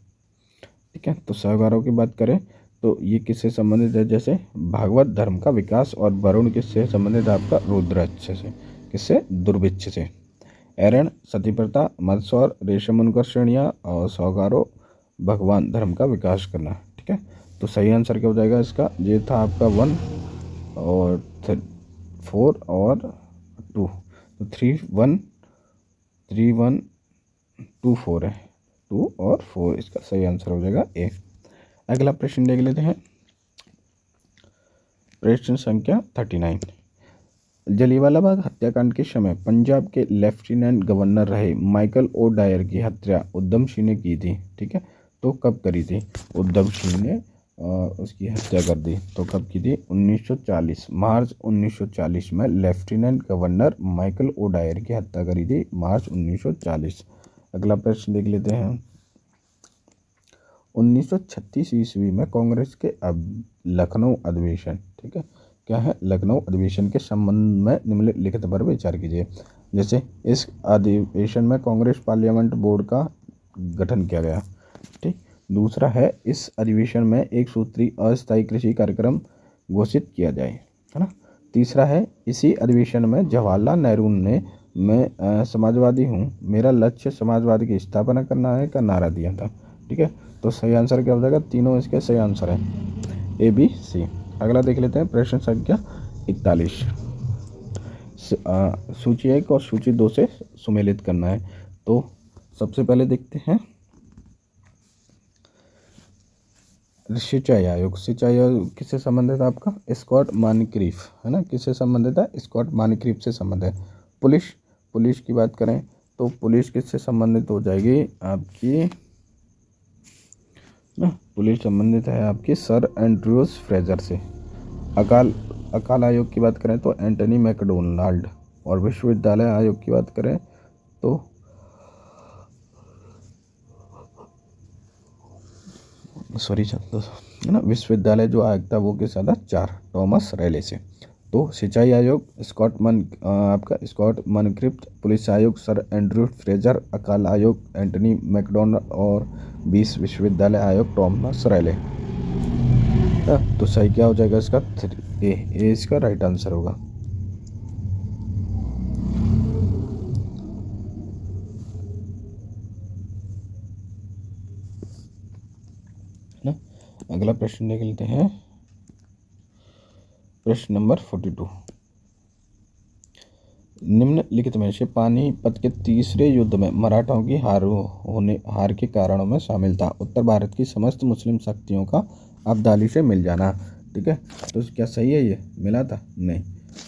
ठीक है, तो साहूकारों की बात करें तो ये किससे संबंधित है, जैसे भागवत धर्म का विकास, और वरुण किससे संबंधित है, आपका रुद्राक्ष से, किससे, दुर्भिक्ष से। एरण सती प्रथा, मदसौर रेशम बुनकर श्रेणियाँ, और साहूकारों भगवान धर्म का विकास करना, ठीक है। तो सही आंसर क्या हो जाएगा इसका, ये था आपका 1 और 4 और 2, तो 3 1 3 1 2 4 है, 2 और 4 इसका सही आंसर हो जाएगा ए। अगला प्रश्न देख लेते हैं, प्रश्न संख्या 39। जलियांवाला बाग हत्याकांड के समय पंजाब के लेफ्टिनेंट गवर्नर रहे माइकल ओ डायर की हत्या उधम सिंह ने की थी, ठीक है। तो कब करी थी, उधम सिंह ने उसकी हत्या कर दी, तो कब की थी, 1940, मार्च 1940 में lieutenant governor Michael O'Dwyer की हत्या करी थी, मार्च 1940। अगला प्रश्न देख लेते हैं, 1936 ईस्वी में कांग्रेस के लखनऊ अधिवेशन, ठीक है, क्या है, लखनऊ अधिवेशन के संबंध में निम्नलिखित पर विचार कीजिए। जैसे इस अधिवेशन में कांग्रेस पार्लियामेंट बोर्ड का गठन किया गया। ठीक। दूसरा है इस अधिवेशन में एक सूत्री अस्थायी कृषि कार्यक्रम घोषित किया जाए, है ना। तीसरा है इसी अधिवेशन में जवाहरलाल नेहरू ने मैं समाजवादी हूँ, मेरा लक्ष्य समाजवाद की स्थापना करना है का नारा दिया था। ठीक है, तो सही आंसर क्या हो जाएगा? तीनों इसके सही आंसर है, ए बी सी। अगला देख लेते हैं प्रश्न संख्या 41। सूची 1 और सूची 2 से सुमेलित करना है। तो सबसे पहले देखते हैं सिंचाई आयोग। सिंचाई आयोग किससे संबंधित है? आपका स्कॉट मानक्रीफ, है ना। किससे संबंधित है? स्कॉट मानक्रीफ से संबंधित है। पुलिस की बात करें तो पुलिस किससे संबंधित हो जाएगी आपकी ना? पुलिस संबंधित है आपकी सर एंड्रयूज फ्रेजर से। अकाल आयोग की बात करें तो एंटनी मैकडोनाल्ड। और विश्वविद्यालय आयोग की बात करें तो है ना, विश्वविद्यालय जो आयोग था वो किस था? 4 टॉमस रैले से। तो सिंचाई आयोग आपका स्कॉट मानक्रिफ्ट, पुलिस आयोग सर एंड्रयू फ्रेजर, अकाल आयोग एंटनी मैकडोनाल्ड और 20 विश्वविद्यालय आयोग टॉमस रैले। तो सही क्या हो जाएगा इसका? 3A इसका राइट आंसर होगा। ना, अगला प्रश्न देख लेते हैं, प्रश्न नंबर 42। निम्नलिखित में से पानीपत के तीसरे युद्ध में मराठाओं की हार के कारणों में शामिल था? उत्तर भारत की समस्त मुस्लिम शक्तियों का अब्दाली से मिल जाना। ठीक है, तो क्या सही है? ये मिला था? नहीं,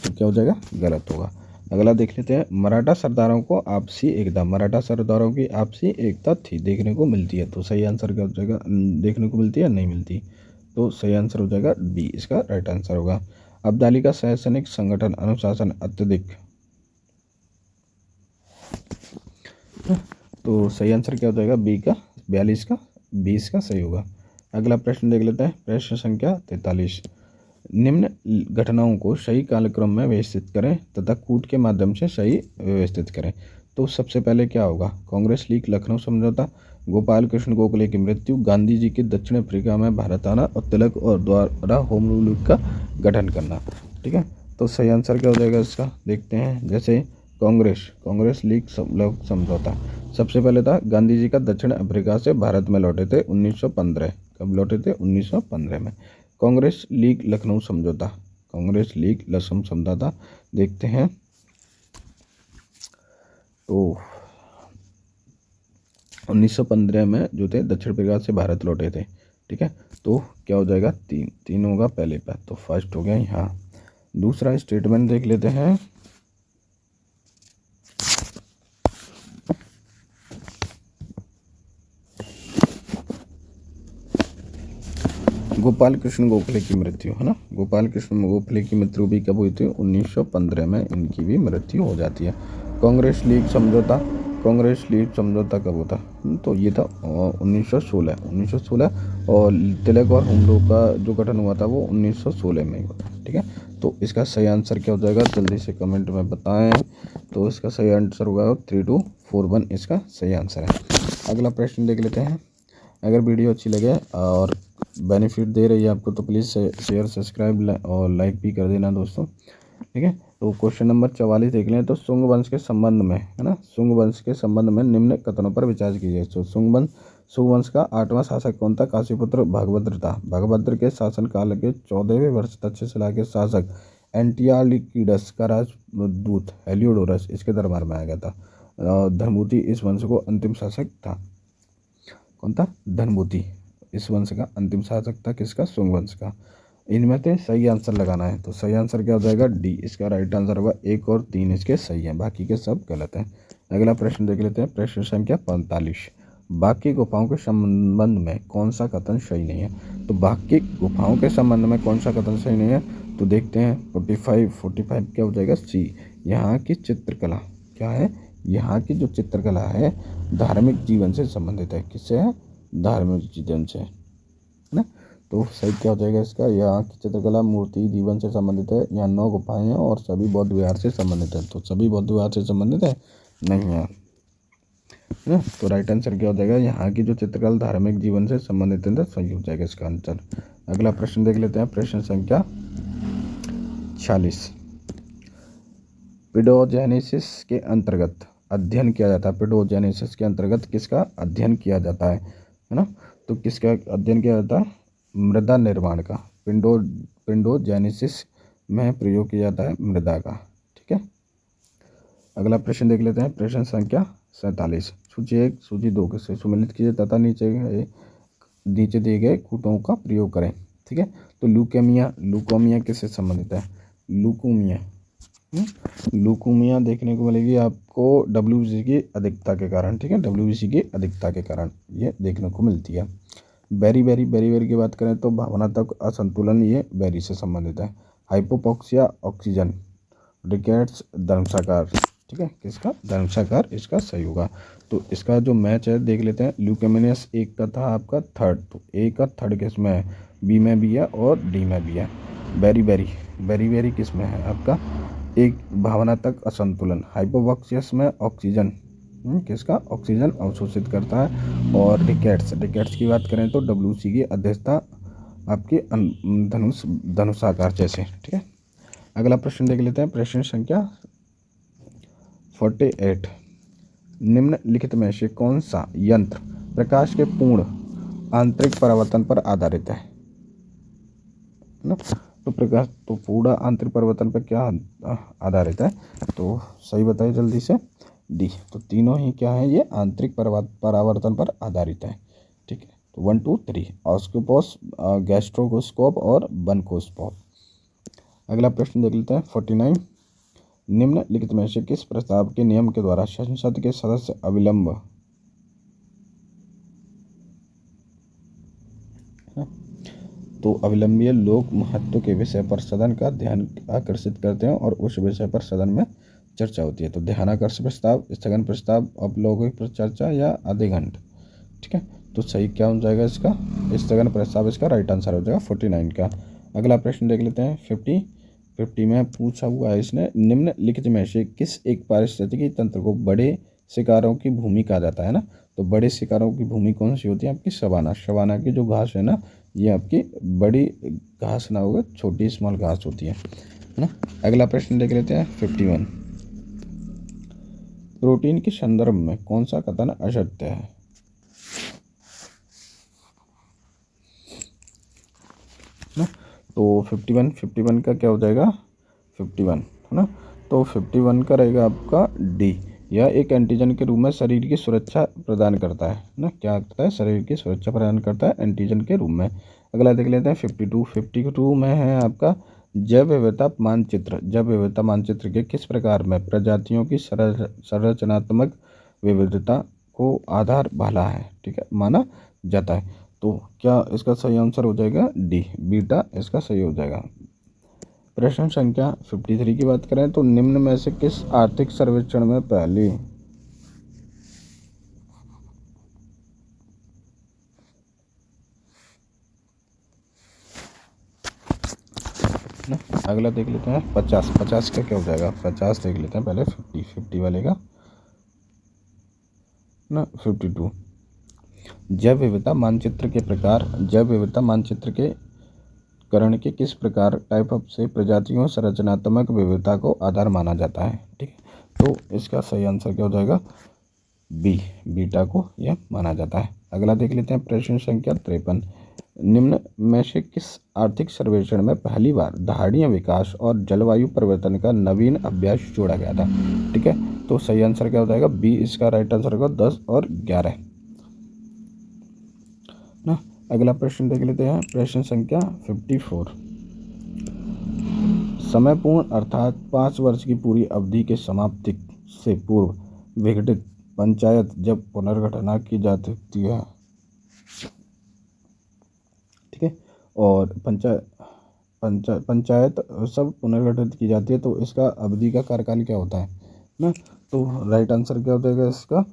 तो क्या हो जाएगा? गलत होगा। अगला देख लेते हैं, मराठा सरदारों की आपसी एकता थी देखने को मिलती है। तो सही आंसर क्या हो जाएगा? देखने को मिलती है, नहीं मिलती। तो सही आंसर हो जाएगा बी, इसका राइट आंसर होगा। अब्दाली का सैनिक संगठन अनुशासन अत्यधिक। तो सही आंसर क्या हो जाएगा? बी का 42 का 20 का सही होगा। अगला प्रश्न देख लेते हैं, प्रश्न संख्या 43। निम्न घटनाओं को सही कालक्रम में व्यवस्थित करें तथा कूट के माध्यम से सही व्यवस्थित करें। तो सबसे पहले क्या होगा? कांग्रेस लीग लखनऊ समझौता, गोपाल कृष्ण गोखले की मृत्यु, गांधी जी के दक्षिण अफ्रीका में भारत आना और तिलक और द्वारा होम रूल का गठन करना। ठीक है, तो सही आंसर क्या हो जाएगा इसका? देखते हैं। जैसे कांग्रेस लीग समझौता सबसे पहले था, गांधी जी का दक्षिण अफ्रीका से भारत में लौटे थे 1915। कब लौटे थे? 1915 में। कांग्रेस लीग लखनऊ समझौता देखते हैं। तो 1915 में जो थे दक्षिण अफ्रीका से भारत लौटे थे। ठीक है, तो क्या हो जाएगा? 3 होगा पहले पर, तो फर्स्ट हो गया यहाँ। दूसरा स्टेटमेंट देख लेते हैं। गोपाल कृष्ण गोखले की मृत्यु, है ना। गोपाल कृष्ण गोखले की मृत्यु भी कब हुई थी? 1915 में इनकी भी मृत्यु हो जाती है। कांग्रेस लीग समझौता कब होता? तो ये था 1916 और तिलक और होम रूल का जो गठन हुआ था वो 1916 में ही होता। ठीक है, तो इसका सही आंसर क्या हो जाएगा? जल्दी से कमेंट में बताएं। तो इसका सही आंसर होगा 3241, इसका सही आंसर है। अगला प्रश्न देख लेते हैं। अगर वीडियो अच्छी लगे और बेनिफिट दे रही है आपको तो प्लीज़ शेयर, सब्सक्राइब और लाइक भी कर देना दोस्तों। ठीक है, तो क्वेश्चन नंबर 44 देख लें। तो शुंग वंश के संबंध में, है ना, शुंग वंश के संबंध में निम्न कथनों पर विचार कीजिए। तो शुंग वंश का 8वां शासक कौन था? काशीपुत्र भगभद्र था। भगभद्र के शासनकाल के 14वें वर्ष तक्षशिला के शासक एंटियालिकीडस का राजदूत हेलियोडोरस इसके दरबार में आया गया था। धनभूति इस वंश को अंतिम शासक था। कौन था? धनभूति इस वंश का अंतिम शासक था। किसका? शुंग वंश का। इनमें से सही आंसर लगाना है, तो सही आंसर क्या हो जाएगा? डी, इसका राइट आंसर होगा। 1 और 3 इसके सही हैं, बाकी के सब गलत हैं। अगला प्रश्न देख लेते हैं, प्रश्न संख्या 45। बाघ की गुफाओं के संबंध में कौन सा कथन सही नहीं है? तो बाघ की गुफाओं के संबंध में कौन सा कथन सही नहीं है? तो देखते हैं। 45 क्या हो जाएगा? सी। यहाँ की चित्रकला क्या है? यहाँ की जो चित्रकला है धार्मिक जीवन से संबंधित है। किससे है? धार्मिक जीवन से, है ना। तो सही क्या हो जाएगा इसका, यहाँ की चित्रकला मूर्ति जीवन से संबंधित है, यहाँ 9 गुफाएं हैं और सभी बौद्ध विहार से संबंधित है। तो सभी बौद्ध विहार से संबंधित है नहीं है ना। तो राइट आंसर क्या हो जाएगा, यहाँ की जो चित्रकला धार्मिक जीवन से संबंधित है तो सही हो जाएगा इसका आंसर। अगला प्रश्न देख लेते हैं, प्रश्न संख्या 46। पिडोजेनेसिस के अंतर्गत अध्ययन किया जाता है। पिडोजेनेसिस के अंतर्गत किसका अध्ययन किया जाता है ना। तो किसका अध्ययन किया जाता है, मृदा निर्माण का। पिंडोजेनेसिस में प्रयोग किया जाता है मृदा का। ठीक है, अगला प्रश्न देख लेते हैं, प्रश्न संख्या 47। सूची 1 सूची 2 से सुमेलित कीजिए तथा नीचे दिए गए कूटों का प्रयोग करें। ठीक है, तो लुकोमिया किससे संबंधित है, लुकोमिया देखने को मिलेगी आपको WBC की अधिकता के कारण। ठीक है, WBC की अधिकता के कारण ये देखने को मिलती है। बेरी की बात करें तो भावनात्मक असंतुलन, ये बेरी से संबंधित है। हाइपोपॉक्सिया ऑक्सीजन, रिकेट्स धनुषाकार। ठीक है, किसका धनुषाकार इसका सही होगा। तो इसका जो मैच है देख लेते हैं, ल्यूकेमिनियस 1 का था आपका थर्ड, तो ए का थर्ड किस में है, बी में भी है और डी में भी है। बेरी किस में है आपका, एक भावनात्मक असंतुलन। हाइपोवॉक्सियस में ऑक्सीजन, किसका ऑक्सीजन अवशोषित करता है। और रिकेट्स की बात करें तो WBC की अध्यक्षता आपकी धनुषाकार जैसे। ठीक है, अगला प्रश्न देख लेते हैं, प्रश्न संख्या 48। निम्नलिखित में से कौन सा यंत्र प्रकाश के पूर्ण आंतरिक परावर्तन पर आधारित है ना। तो प्रकाश तो पूर्ण आंतरिक परावर्तन पर क्या आधारित है, तो सही बताइए जल्दी से, डी। तो तीनों ही क्या है, ये आंतरिक परावर्तन पर आधारित है। ठीक है, तो 1 2 3 ऑस्कोपोस, गैस्ट्रोस्कोप और बनकोस्कोप। अगला प्रश्न देख लेते हैं 49। निम्नलिखित में से किस प्रस्ताव के नियम के द्वारा संसद के सदस्य अविलंब तो अविलंबीय लोक महत्व के विषय पर सदन का ध्यान आकर्षित करते हैं और उस विषय पर सदन में चर्चा होती है। तो ध्यानाकर्षण प्रस्ताव, स्थगन प्रस्ताव, अवलोकन पर चर्चा या आधे घंटे। ठीक है, तो सही क्या हो जाएगा इसका, स्थगन प्रस्ताव इसका राइट आंसर हो जाएगा 49 का। अगला प्रश्न देख लेते हैं 50 में पूछा हुआ है इसने, निम्नलिखित में से किस एक पारिस्थितिकी तंत्र को बड़े शिकारों की भूमि कहा जाता है ना। तो बड़े शिकारों की भूमि कौन सी होती है आपकी, सवाना की जो घास है ना, ये आपकी बड़ी घास ना होगा, छोटी स्मॉल घास होती है ना। अगला प्रश्न देख लेते हैं 51। प्रोटीन के संदर्भ में कौन सा कथन असत्य है ना। तो 51 का क्या हो जाएगा, 51 है ना। तो 51 का रहेगा आपका डी। यह एक एंटीजन के रूप में शरीर की सुरक्षा प्रदान करता है ना, क्या करता है, शरीर की सुरक्षा प्रदान करता है एंटीजन के रूप में। अगला देख लेते हैं 52 में है आपका जैव विविधता मानचित्र। जैव विविधता मानचित्र के किस प्रकार में प्रजातियों की संरचनात्मक विविधता को आधार भाला है, ठीक है, माना जाता है। तो क्या इसका सही आंसर हो जाएगा डी, बीटा इसका सही हो जाएगा। प्रश्न संख्या 53 की बात करें तो निम्न में से किस आर्थिक सर्वेक्षण में पहली ना। अगला देख लेते हैं 50 का क्या हो जाएगा, 50 देख लेते हैं पहले 50 वाले का ना। 52 जैव विविधता मानचित्र के प्रकार, जैव विविधता मानचित्र के करण के किस प्रकार टाइप अप से प्रजातियों संरचनात्मक विविधता को आधार माना जाता है। ठीक है, तो इसका सही आंसर क्या हो जाएगा, बी, बीटा को यह माना जाता है। अगला देख लेते हैं प्रश्न संख्या 53। निम्न में से किस आर्थिक सर्वेक्षण में पहली बार धारणीय विकास और जलवायु परिवर्तन का नवीन अभ्यास जोड़ा गया था। ठीक है, तो सही आंसर क्या हो जाएगा, बी इसका राइट आंसर होगा 10 और 11 ना। अगला प्रश्न देख लेते हैं प्रश्न संख्या 54। समय पूर्ण अर्थात 5 वर्ष की पूरी अवधि के समाप्ति से पूर्व विघटित पंचायत जब पुनर्गठना की जाती है। ठीक है, और पंचायत सब पुनर्गठित की जाती है, तो इसका अवधि का कार्यकाल क्या होता है ना। तो राइट आंसर क्या हो जाएगा इसका,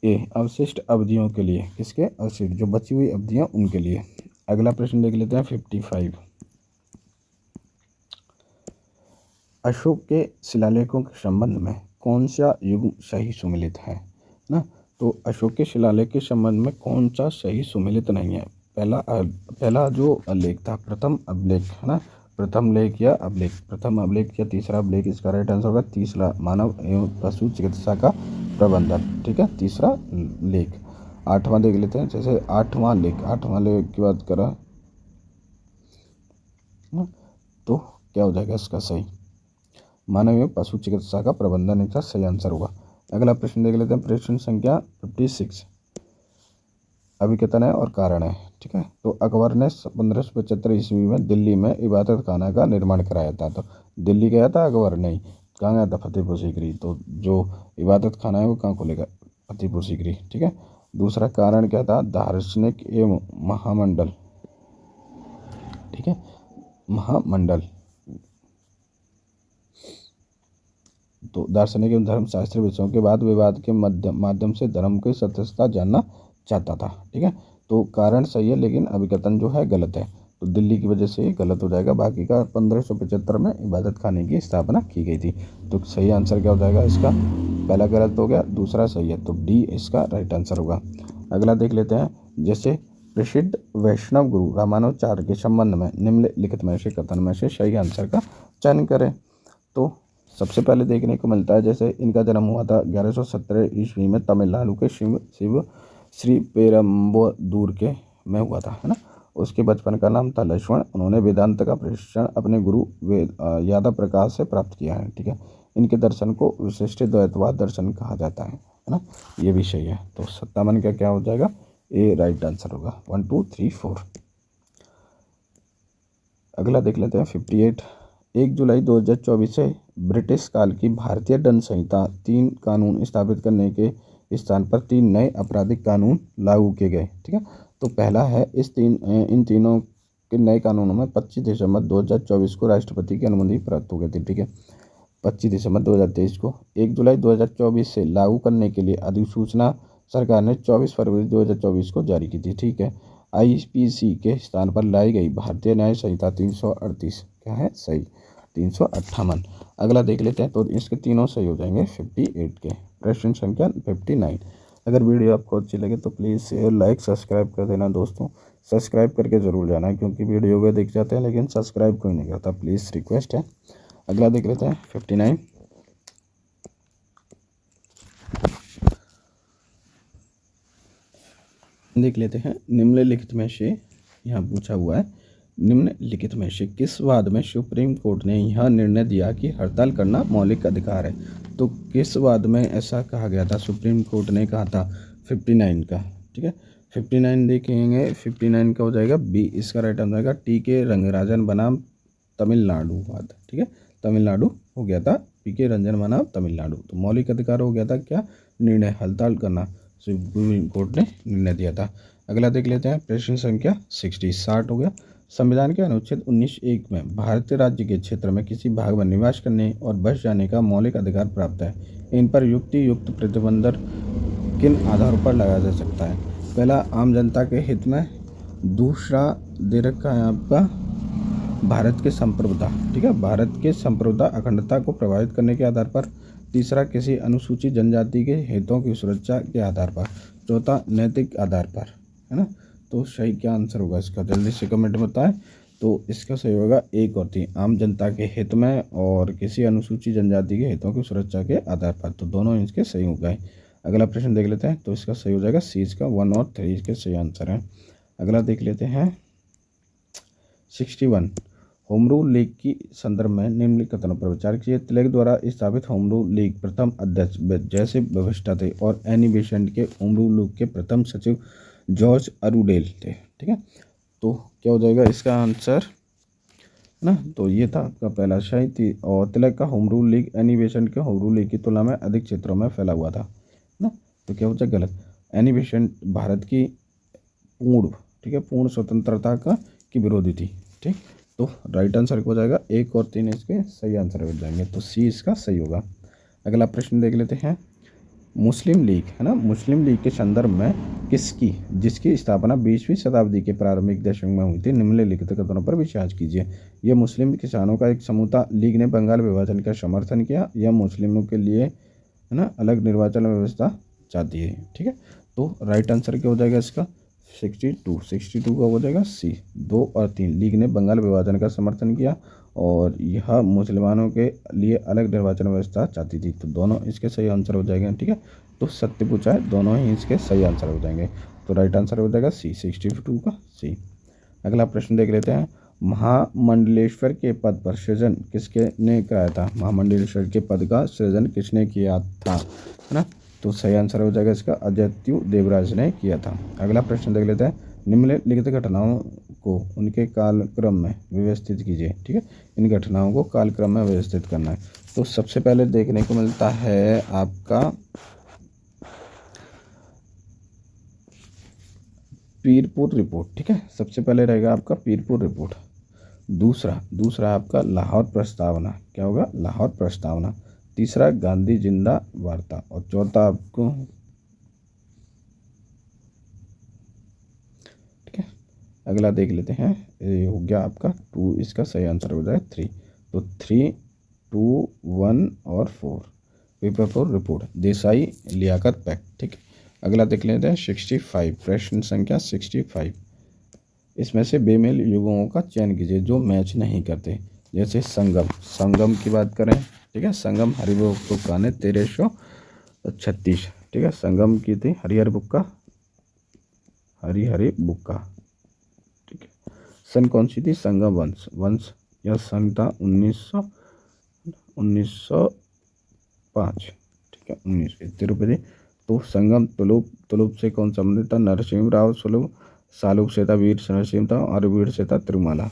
ए, अवशिष्ट अवधियों के लिए, किसके, अवशिष्ट जो बची हुई अवधियां उनके लिए। अगला प्रश्न देख लेते हैं 55। अशोक के शिलालेखों के संबंध में कौन सा युग सही सुमेलित है ना। तो अशोक के शिलालेख के संबंध में कौन सा सही सुमेलित नहीं है। पहला जो लेख था प्रथम अभिलेख है ना, प्रथम लेख या अभिलेख, प्रथम अभिलेख या तीसरा अभिलेख, इसका राइट आंसर होगा तीसरा, मानव एवं पशु चिकित्सा का प्रबंधन, ठीक है, तीसरा लेख। आठवां देख लेते हैं, जैसे आठवां लेख की बात करा तो क्या हो जाएगा इसका सही, मानव एवं पशु चिकित्सा का प्रबंधन इसका सही आंसर होगा। अगला प्रश्न देख लेते हैं, प्रश्न संख्या 56, अभिकथन है और कारण है, ठीक है। तो अकबर ने 1575 ईस्वी में दिल्ली में इबादत खाना का निर्माण कराया था। तो दिल्ली गया था अकबर, नहीं, कहाँ गया था, फतेहपुर सीकरी। तो जो इबादत खाना है वो कहाँ खोलेगा, फतेहपुर सीकरी, ठीक है। दूसरा कारण क्या था, दार्शनिक एवं महामंडल, ठीक है, महामंडल। तो दार्शनिक एवं धर्मशास्त्री विषयों के बाद विवाद के माध्यम से धर्म की सत्यता जानना चाहता था, ठीक है। तो कारण सही है लेकिन अभिकथन जो है गलत है, तो दिल्ली की वजह से गलत हो जाएगा। बाकी का 1575 में इबादत खाने की स्थापना की गई थी। तो सही आंसर क्या हो जाएगा इसका, पहला गलत हो गया, दूसरा सही है, तो डी इसका राइट आंसर होगा। अगला देख लेते हैं, जैसे प्रसिद्ध वैष्णव गुरु रामानुजाचार्य के संबंध में निम्नलिखित में से कथन में से सही आंसर का चयन करें। तो सबसे पहले देखने को मिलता है, जैसे इनका जन्म हुआ था 1117 ईस्वी में तमिलनाडु के शिव श्री पेरम्बदूर के में हुआ था, है ना। उसके बचपन का नाम था लक्ष्मण। उन्होंने वेदांत का प्रशिक्षण अपने गुरु यादव प्रकाश से प्राप्त किया है, ठीक है। इनके दर्शन को विशिष्ट द्वैतवाद दर्शन कहा जाता है ना, ये भी सही है। तो 57 का क्या हो जाएगा, ए राइट आंसर होगा, 1 2 3 4। अगला देख लेते हैं 58। 1 जुलाई 2024 से ब्रिटिश काल की भारतीय दंड संहिता 3 कानून स्थापित करने के स्थान पर 3 नए आपराधिक कानून लागू किए गए, ठीक है। तो पहला है इन तीनों के नए कानूनों में 25 दिसंबर 2024 को राष्ट्रपति की अनुमति प्राप्त हो गई थी, ठीक है। 25 दिसंबर 2023 को 1 जुलाई 2024 से लागू करने के लिए अधिसूचना सरकार ने 24 फरवरी 2024 को जारी की थी, ठीक है। आईपीसी के स्थान पर लाई गई भारतीय न्याय संहिता 338 क्या है सही, 358। अगला देख लेते हैं, तो इसके तीनों सही हो जाएंगे 58 के। प्रश्न संख्या 59। अगर वीडियो आपको अच्छी लगे तो प्लीज़ शेयर लाइक सब्सक्राइब कर देना दोस्तों, सब्सक्राइब करके ज़रूर जाना, क्योंकि वीडियो को देख जाते हैं लेकिन सब्सक्राइब कोई नहीं करता, प्लीज़ रिक्वेस्ट है। अगला देख लेते हैं 59। देख लेते हैं, निम्नलिखित में से, यहाँ पूछा हुआ है, निम्नलिखित में से किस वाद में सुप्रीम कोर्ट ने यह निर्णय दिया कि हड़ताल करना मौलिक अधिकार है। तो किस वाद में ऐसा कहा गया था, सुप्रीम कोर्ट ने कहा था 59 का, ठीक है। 59 देखेंगे, 59 का हो जाएगा बी, इसका राइट आंसर आएगा टी.के. रंगराजन बनाम तमिलनाडु वाद, ठीक है। तमिलनाडु हो गया था, पी.के. रंजन बनाम तमिलनाडु। तो मौलिक अधिकार हो गया था क्या, निर्णय हड़ताल करना, सुप्रीम कोर्ट ने निर्णय दिया था। अगला देख लेते हैं, प्रश्न संख्या 60 हो गया। संविधान के अनुच्छेद 19(1) में भारतीय राज्य के क्षेत्र में किसी भाग में निवास करने और बस जाने का मौलिक अधिकार प्राप्त है। इन पर युक्त प्रतिबंध किन आधारों पर लगाया जा सकता है। पहला, आम जनता के हित में। दूसरा दे रखा है आपका भारत के संप्रभुता, ठीक है, भारत के संप्रभुता अखंडता को प्रभावित करने के आधार पर। तीसरा, किसी अनुसूचित जनजाति के हितों की सुरक्षा के आधार पर। चौथा, नैतिक आधार पर, है ना। तो सही क्या आंसर होगा इसका, जल्दी से कमेंट में बताएं। तो इसका सही होगा 1 और 3, आम जनता के हित में और किसी अनुसूचित जनजाति के हितों की सुरक्षा के आधार पर। तो दोनों इसके सही हो गए। अगला प्रश्न देख लेते हैं, तो इसका सही हो जाएगा सी, इसका 1 और 3 इसके सही आंसर हैं। अगला देख लेते हैं 61। होम रूल लीग की संदर्भ में निम्नलिखित कथनों पर विचार कीजिए। तिलक द्वारा स्थापित होम रूल लीग प्रथम अध्यक्ष जैसे वशिष्ठ थे और एनी बेसेंट के होम रूल लीग के प्रथम सचिव जॉर्ज अरूडेल थे, ठीक है। तो क्या हो जाएगा इसका आंसर ना, तो ये था आपका पहला सही थी। और तिलक का home rule league Annie Besant के होम रूल लीग की तुलना में अधिक क्षेत्रों में फैला हुआ था ना, तो क्या हो जाएगा गलत। एनी बेसेंट भारत की पूर्ण, ठीक है, पूर्ण स्वतंत्रता का की विरोधी थी, ठीक। तो राइट आंसर हो जाएगा 1 और 3 इसके सही आंसर हो जाएंगे, तो सी इसका सही होगा। अगला प्रश्न देख लेते हैं मुस्लिम लीग है ना, मुस्लिम लीग के संदर्भ में किसकी जिसकी स्थापना 20वीं शताब्दी के प्रारंभिक दशक में हुई थी, निम्नलिखित कथनों पर विचार कीजिए। यह मुस्लिम किसानों का एक समूह था। लीग ने बंगाल विभाजन का समर्थन किया। यह मुस्लिमों के लिए है ना अलग निर्वाचन व्यवस्था चाहती है। ठीक है, तो राइट आंसर क्या हो जाएगा इसका 62 का हो जाएगा सी। 2 और 3 लीग ने बंगाल विभाजन का समर्थन किया और यह मुसलमानों के लिए अलग निर्वाचन व्यवस्था चाहती थी, तो दोनों इसके सही आंसर हो जाएंगे। ठीक है, तो सत्य पूछा है, दोनों ही इसके सही आंसर हो जाएंगे, तो राइट आंसर हो जाएगा सी 62 का सी। अगला प्रश्न देख लेते हैं। महामंडलेश्वर के पद पर सृजन किसके ने कराया था? महामंडलेश्वर के पद का सृजन किसने किया था, है ना, तो सही आंसर हो जाएगा इसका अजत्यु देवराज ने किया था। अगला प्रश्न देख लेते हैं। निम्नलिखित घटनाओं को उनके कालक्रम में व्यवस्थित कीजिए। ठीक है, इन घटनाओं को कालक्रम में व्यवस्थित करना है। तो सबसे पहले देखने को मिलता है आपका पीरपुर रिपोर्ट। ठीक है, सबसे पहले रहेगा आपका पीरपुर रिपोर्ट। दूसरा आपका लाहौर प्रस्तावना, क्या होगा लाहौर प्रस्तावना। तीसरा गांधी जिंदा वार्ता और चौथा आपको ठीक है। अगला देख लेते हैं, ये हो गया आपका 2, इसका सही आंसर हो जाए 3। तो 3, 2, 1 और 4 paper for report Desai Liaquat pact. ठीक है, अगला देख लेते हैं 65, प्रश्न संख्या 65। इसमें से बेमेल युगों का चयन कीजिए जो मैच नहीं करते। जैसे संगम की बात करें, ठीक है, संगम हरिहर बुक्का ने 1336। ठीक है, संगम की थी हरिहर बुक्का। ठीक है, सन कौन सी थी? संगम वंश यह सन था 1905। ठीक है, 19 तो संगम तुलुप से कौन संबंधित था? नरसिंह राव सालुब से था वीर नरसिंह था और वीर से था तिरुमाला।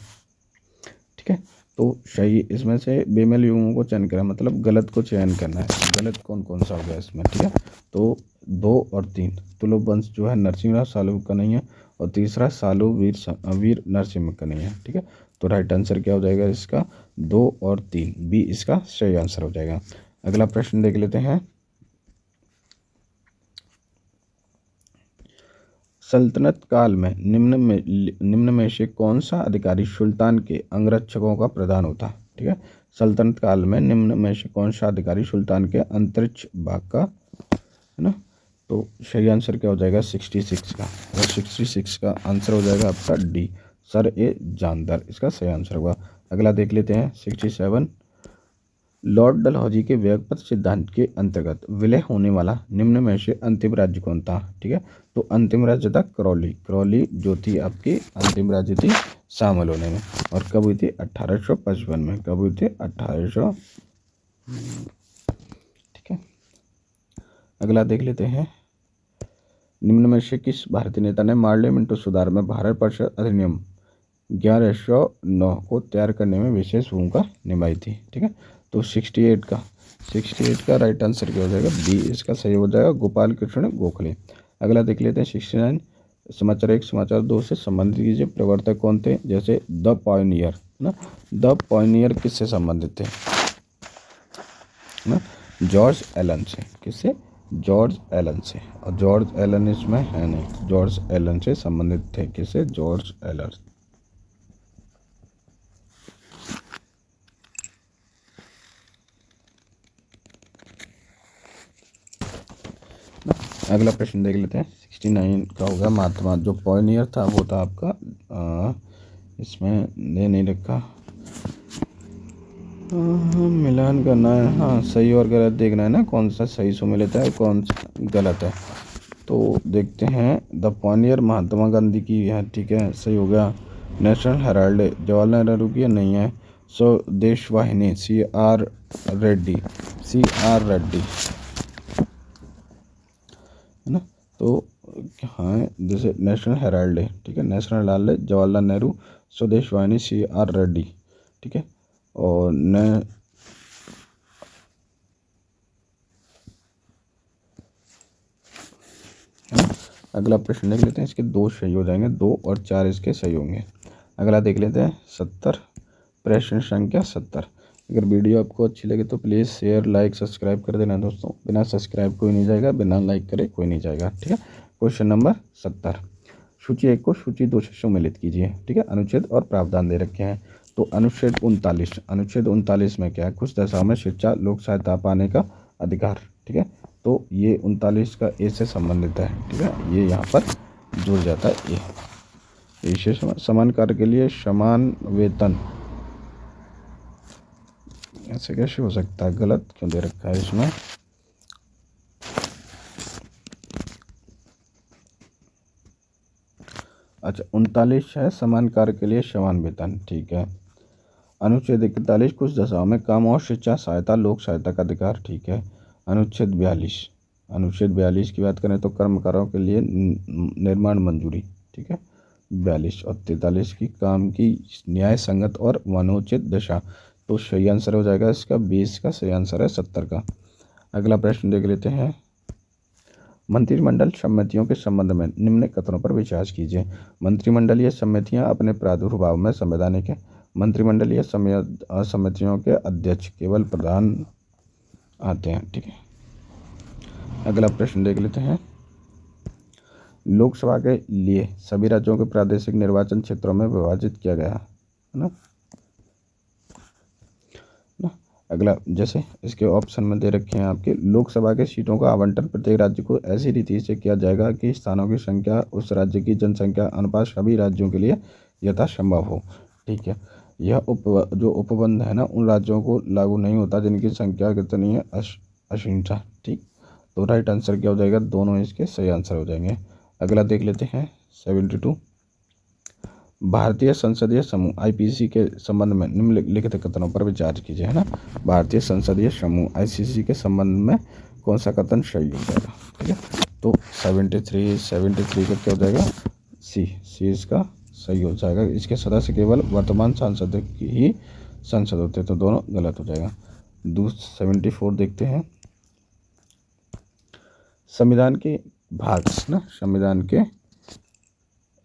ठीक है, तो सही इसमें से बेमेल युगों को चयन करें, मतलब गलत को चयन करना है। गलत कौन कौन सा हो गया इसमें? ठीक है, तो 2 और 3 तुलुप वंश जो है नरसिंह राव सालुब का नहीं है और तीसरा सालुब वीर नरसिंह का नहीं है। ठीक है, तो राइट आंसर क्या हो जाएगा इसका 2 और 3 बी इसका सही आंसर हो जाएगा। अगला प्रश्न देख लेते हैं। सल्तनत काल में निम्न में से कौन सा अधिकारी सुल्तान के अंगरक्षकों का प्रधान होता? ठीक है, सल्तनत काल में निम्न में से कौन सा अधिकारी सुल्तान के अंतरिक्ष भाग का, है ना, तो सही आंसर क्या हो जाएगा 66 का, और 66 का आंसर हो जाएगा आपका डी सर ए जानदार, इसका सही आंसर होगा। अगला देख लेते हैं 67। लॉर्ड डलहौजी के व्युत्पन्न सिद्धांत के अंतर्गत विलय होने वाला निम्न में से अंतिम राज्य कौन था? ठीक है, तो अंतिम राज्य था करौली जो थी आपकी अंतिम राज्य थी शामिल होने में, और कब हुई थी 1855 में। कब हुई थी 1800। ठीक है, अगला देख लेते हैं। निम्न में से किस भारतीय नेता ने पार्लियामेंट सुधार में भारत परिषद अधिनियम 1109 को तैयार करने में विशेष भूमिका निभाई थी? ठीक है, तो 68 का राइट आंसर क्या हो जाएगा बी, इसका सही हो जाएगा गोपाल कृष्ण गोखले। अगला देख लेते हैं 69। समाचार 1 समाचार 2 से संबंधित कीजिए। प्रवर्तक कौन थे? जैसे द पॉयनियर ना, द पॉयनियर किससे संबंधित थे ना? जॉर्ज एलन से। किससे? जॉर्ज एलन से, और जॉर्ज एलन इसमें है नहीं, जॉर्ज एलन से संबंधित थे। किससे? George Allen. अगला प्रश्न देख लेते हैं 69 का होगा। महात्मा जो पॉयनियर था वो था आपका इसमें दे नहीं रखा, मिलान करना है। हाँ, सही और गलत देखना है ना, कौन सा सही सुमेलित है कौन सा गलत है। तो देखते हैं द पॉयनियर महात्मा गांधी की है। ठीक है, सही हो गया। नेशनल हेराल्ड जवाहरलाल नेहरू की नहीं है। स्वदेश वाहिनी CR रेड्डी है ना, तो हाँ जैसे नेशनल हेराल्ड है। ठीक है, नेशनल हेराल्ड जवाहरलाल नेहरू, स्वदेश वाहिनी CR रेड्डी। ठीक है, और अगला प्रश्न देख लेते हैं। इसके 2 सही हो जाएंगे, 2 और 4 इसके सही होंगे। अगला देख लेते हैं 70, प्रश्न संख्या 70। अगर वीडियो आपको अच्छी लगे तो प्लीज़ शेयर लाइक सब्सक्राइब कर देना दोस्तों। बिना सब्सक्राइब कोई नहीं जाएगा, बिना लाइक करे कोई नहीं जाएगा, ठीक है। क्वेश्चन नंबर 70, सूची 1 को सूची 2 से सम्मिलित कीजिए, ठीक है। अनुच्छेद और प्रावधान दे रखे हैं। तो अनुच्छेद 39 में क्या है, कुछ दशाओं में शिक्षा लोक सहायता पाने का अधिकार, ठीक है। तो ये 39 का ए से संबंधित है, ठीक है। ये यहाँ पर जुड़ जाता है। ये समान कार्य के लिए समान वेतन, ऐसे कैसे हो सकता है, गलत क्यों दे रखा है इसमें। अच्छा 39 है समान कार्य के लिए समान वेतन, ठीक है। अनुच्छेद 41 कुछ दशाओं में काम और शिक्षा सहायता लोक सहायता का अधिकार, ठीक है। अनुच्छेद 42 की बात करें तो कर्मकारों के लिए निर्माण मंजूरी, ठीक है। 42 और 43 की काम की न्याय संगत और वनोचित दशा। तो सही आंसर हो जाएगा इसका 20 का सही आंसर है 70 का। अगला प्रश्न देख लेते हैं। मंत्रिमंडल समितियों के संबंध में निम्न कथनों पर विचार कीजिए। मंत्रिमंडलीय समितियां अपने प्रादुर्भाव में संवैधानिक है। मंत्रिमंडलीय समितियों के अध्यक्ष केवल प्रधान आते हैं, ठीक है। अगला प्रश्न देख लेते हैं। लोकसभा के लिए सभी राज्यों के प्रादेशिक निर्वाचन क्षेत्रों में विभाजित किया गया है ना। अगला जैसे इसके ऑप्शन में दे रखे हैं आपके, लोकसभा के सीटों का आवंटन प्रत्येक राज्य को ऐसी रीति से किया जाएगा कि स्थानों की संख्या उस राज्य की जनसंख्या अनुपात सभी राज्यों के लिए यथासंभव हो, ठीक है। यह जो उपबंध है ना उन राज्यों को लागू नहीं होता जिनकी संख्या कितनी है, असीमित, ठीक। तो राइट आंसर क्या हो जाएगा, दोनों इसके सही आंसर हो जाएंगे। अगला देख लेते हैं 72, भारतीय संसदीय समूह आईपीसी के संबंध में निम्नलिखित कथनों पर विचार कीजिए, है ना। भारतीय संसदीय समूह आईसीसी के संबंध में कौन सा कथन सही हो जाएगा, ठीक है। तो 73 का क्या हो जाएगा, सी इसका सही हो जाएगा। इसके सदस्य केवल वर्तमान सांसद की ही संसद होते, तो दोनों गलत हो जाएगा। 74 देखते हैं। संविधान के भाग ना,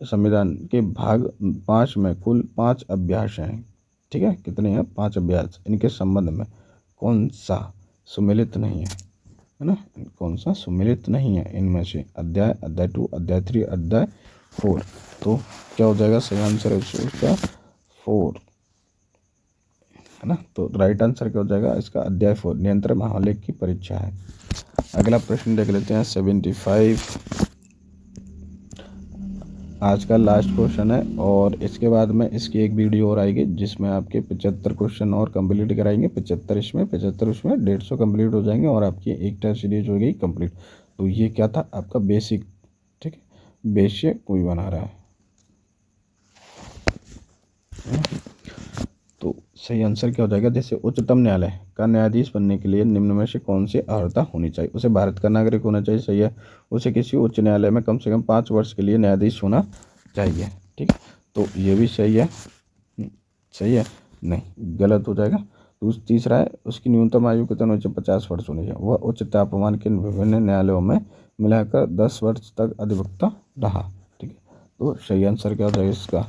संविधान के भाग 5 में कुल 5 अभ्यास हैं, ठीक है। कितने हैं, 5 अभ्यास। इनके संबंध में कौन सा सुमेलित नहीं है ना, कौन सा सुमेलित नहीं है इनमें से, अध्याय 2, अध्याय 3, अध्याय 4। तो क्या हो जाएगा, सही आंसर है उसका 4, है ना। तो राइट आंसर क्या हो जाएगा इसका, अध्याय 4 नियंत्रण महालेख की परीक्षा है। अगला प्रश्न देख लेते हैं 75, आज का लास्ट क्वेश्चन है। और इसके बाद में इसकी एक वीडियो और आएगी जिसमें आपके 75 क्वेश्चन और कंप्लीट कराएंगे। 75 उसमें 150 कंप्लीट हो जाएंगे और आपकी एक टेस्ट सीरीज हो गई कंप्लीट। तो ये क्या था आपका बेसिक, ठीक है। बेसिक कोई बना रहा है, तो सही आंसर क्या हो जाएगा, जैसे उच्चतम न्यायालय का न्यायाधीश बनने के लिए निम्न में से कौन सी अर्हता होनी चाहिए। उसे भारत का नागरिक होना चाहिए, सही है। उसे किसी उच्च न्यायालय में कम से कम 5 वर्ष के लिए न्यायाधीश होना चाहिए, ठीक है। तो ये भी सही है, सही है, नहीं गलत हो जाएगा। तो तीसरा है उसकी न्यूनतम आयु कितनी होनी चाहिए, 50 वर्ष होनी चाहिए। वह उच्च तापमान के विभिन्न न्यायालयों में मिलाकर 10 वर्ष तक अधिवक्ता रहा, ठीक है। तो सही आंसर क्या होता है इसका,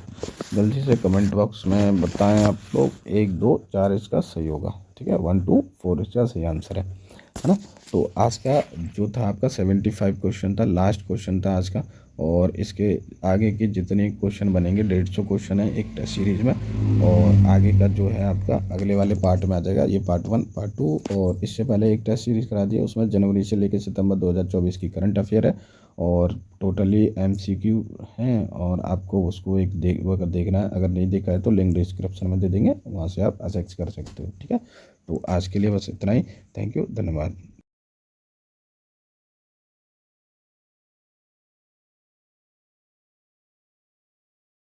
जल्दी से कमेंट बॉक्स में बताएं आप लोग। 1, 2, 4 इसका सही होगा, ठीक है। 1, 2, 4 इसका सही आंसर है ना। तो आज का जो था आपका 75 क्वेश्चन था, लास्ट क्वेश्चन था आज का। और इसके आगे के जितने क्वेश्चन बनेंगे 150 क्वेश्चन है एक टेस्ट सीरीज में। और आगे का जो है आपका अगले वाले पार्ट में आ जाएगा, ये पार्ट 1, पार्ट 2। और इससे पहले एक टेस्ट सीरीज करा दिया, उसमें जनवरी से लेकर सितंबर 2024 की करंट अफेयर है और टोटली एमसीक्यू हैं। और आपको उसको वो अगर देखना है, अगर नहीं देखा है तो लिंक डिस्क्रिप्शन में दे देंगे, वहाँ से आप एक्सेस कर सकते हो, ठीक है। तो आज के लिए बस इतना ही। थैंक यू, धन्यवाद।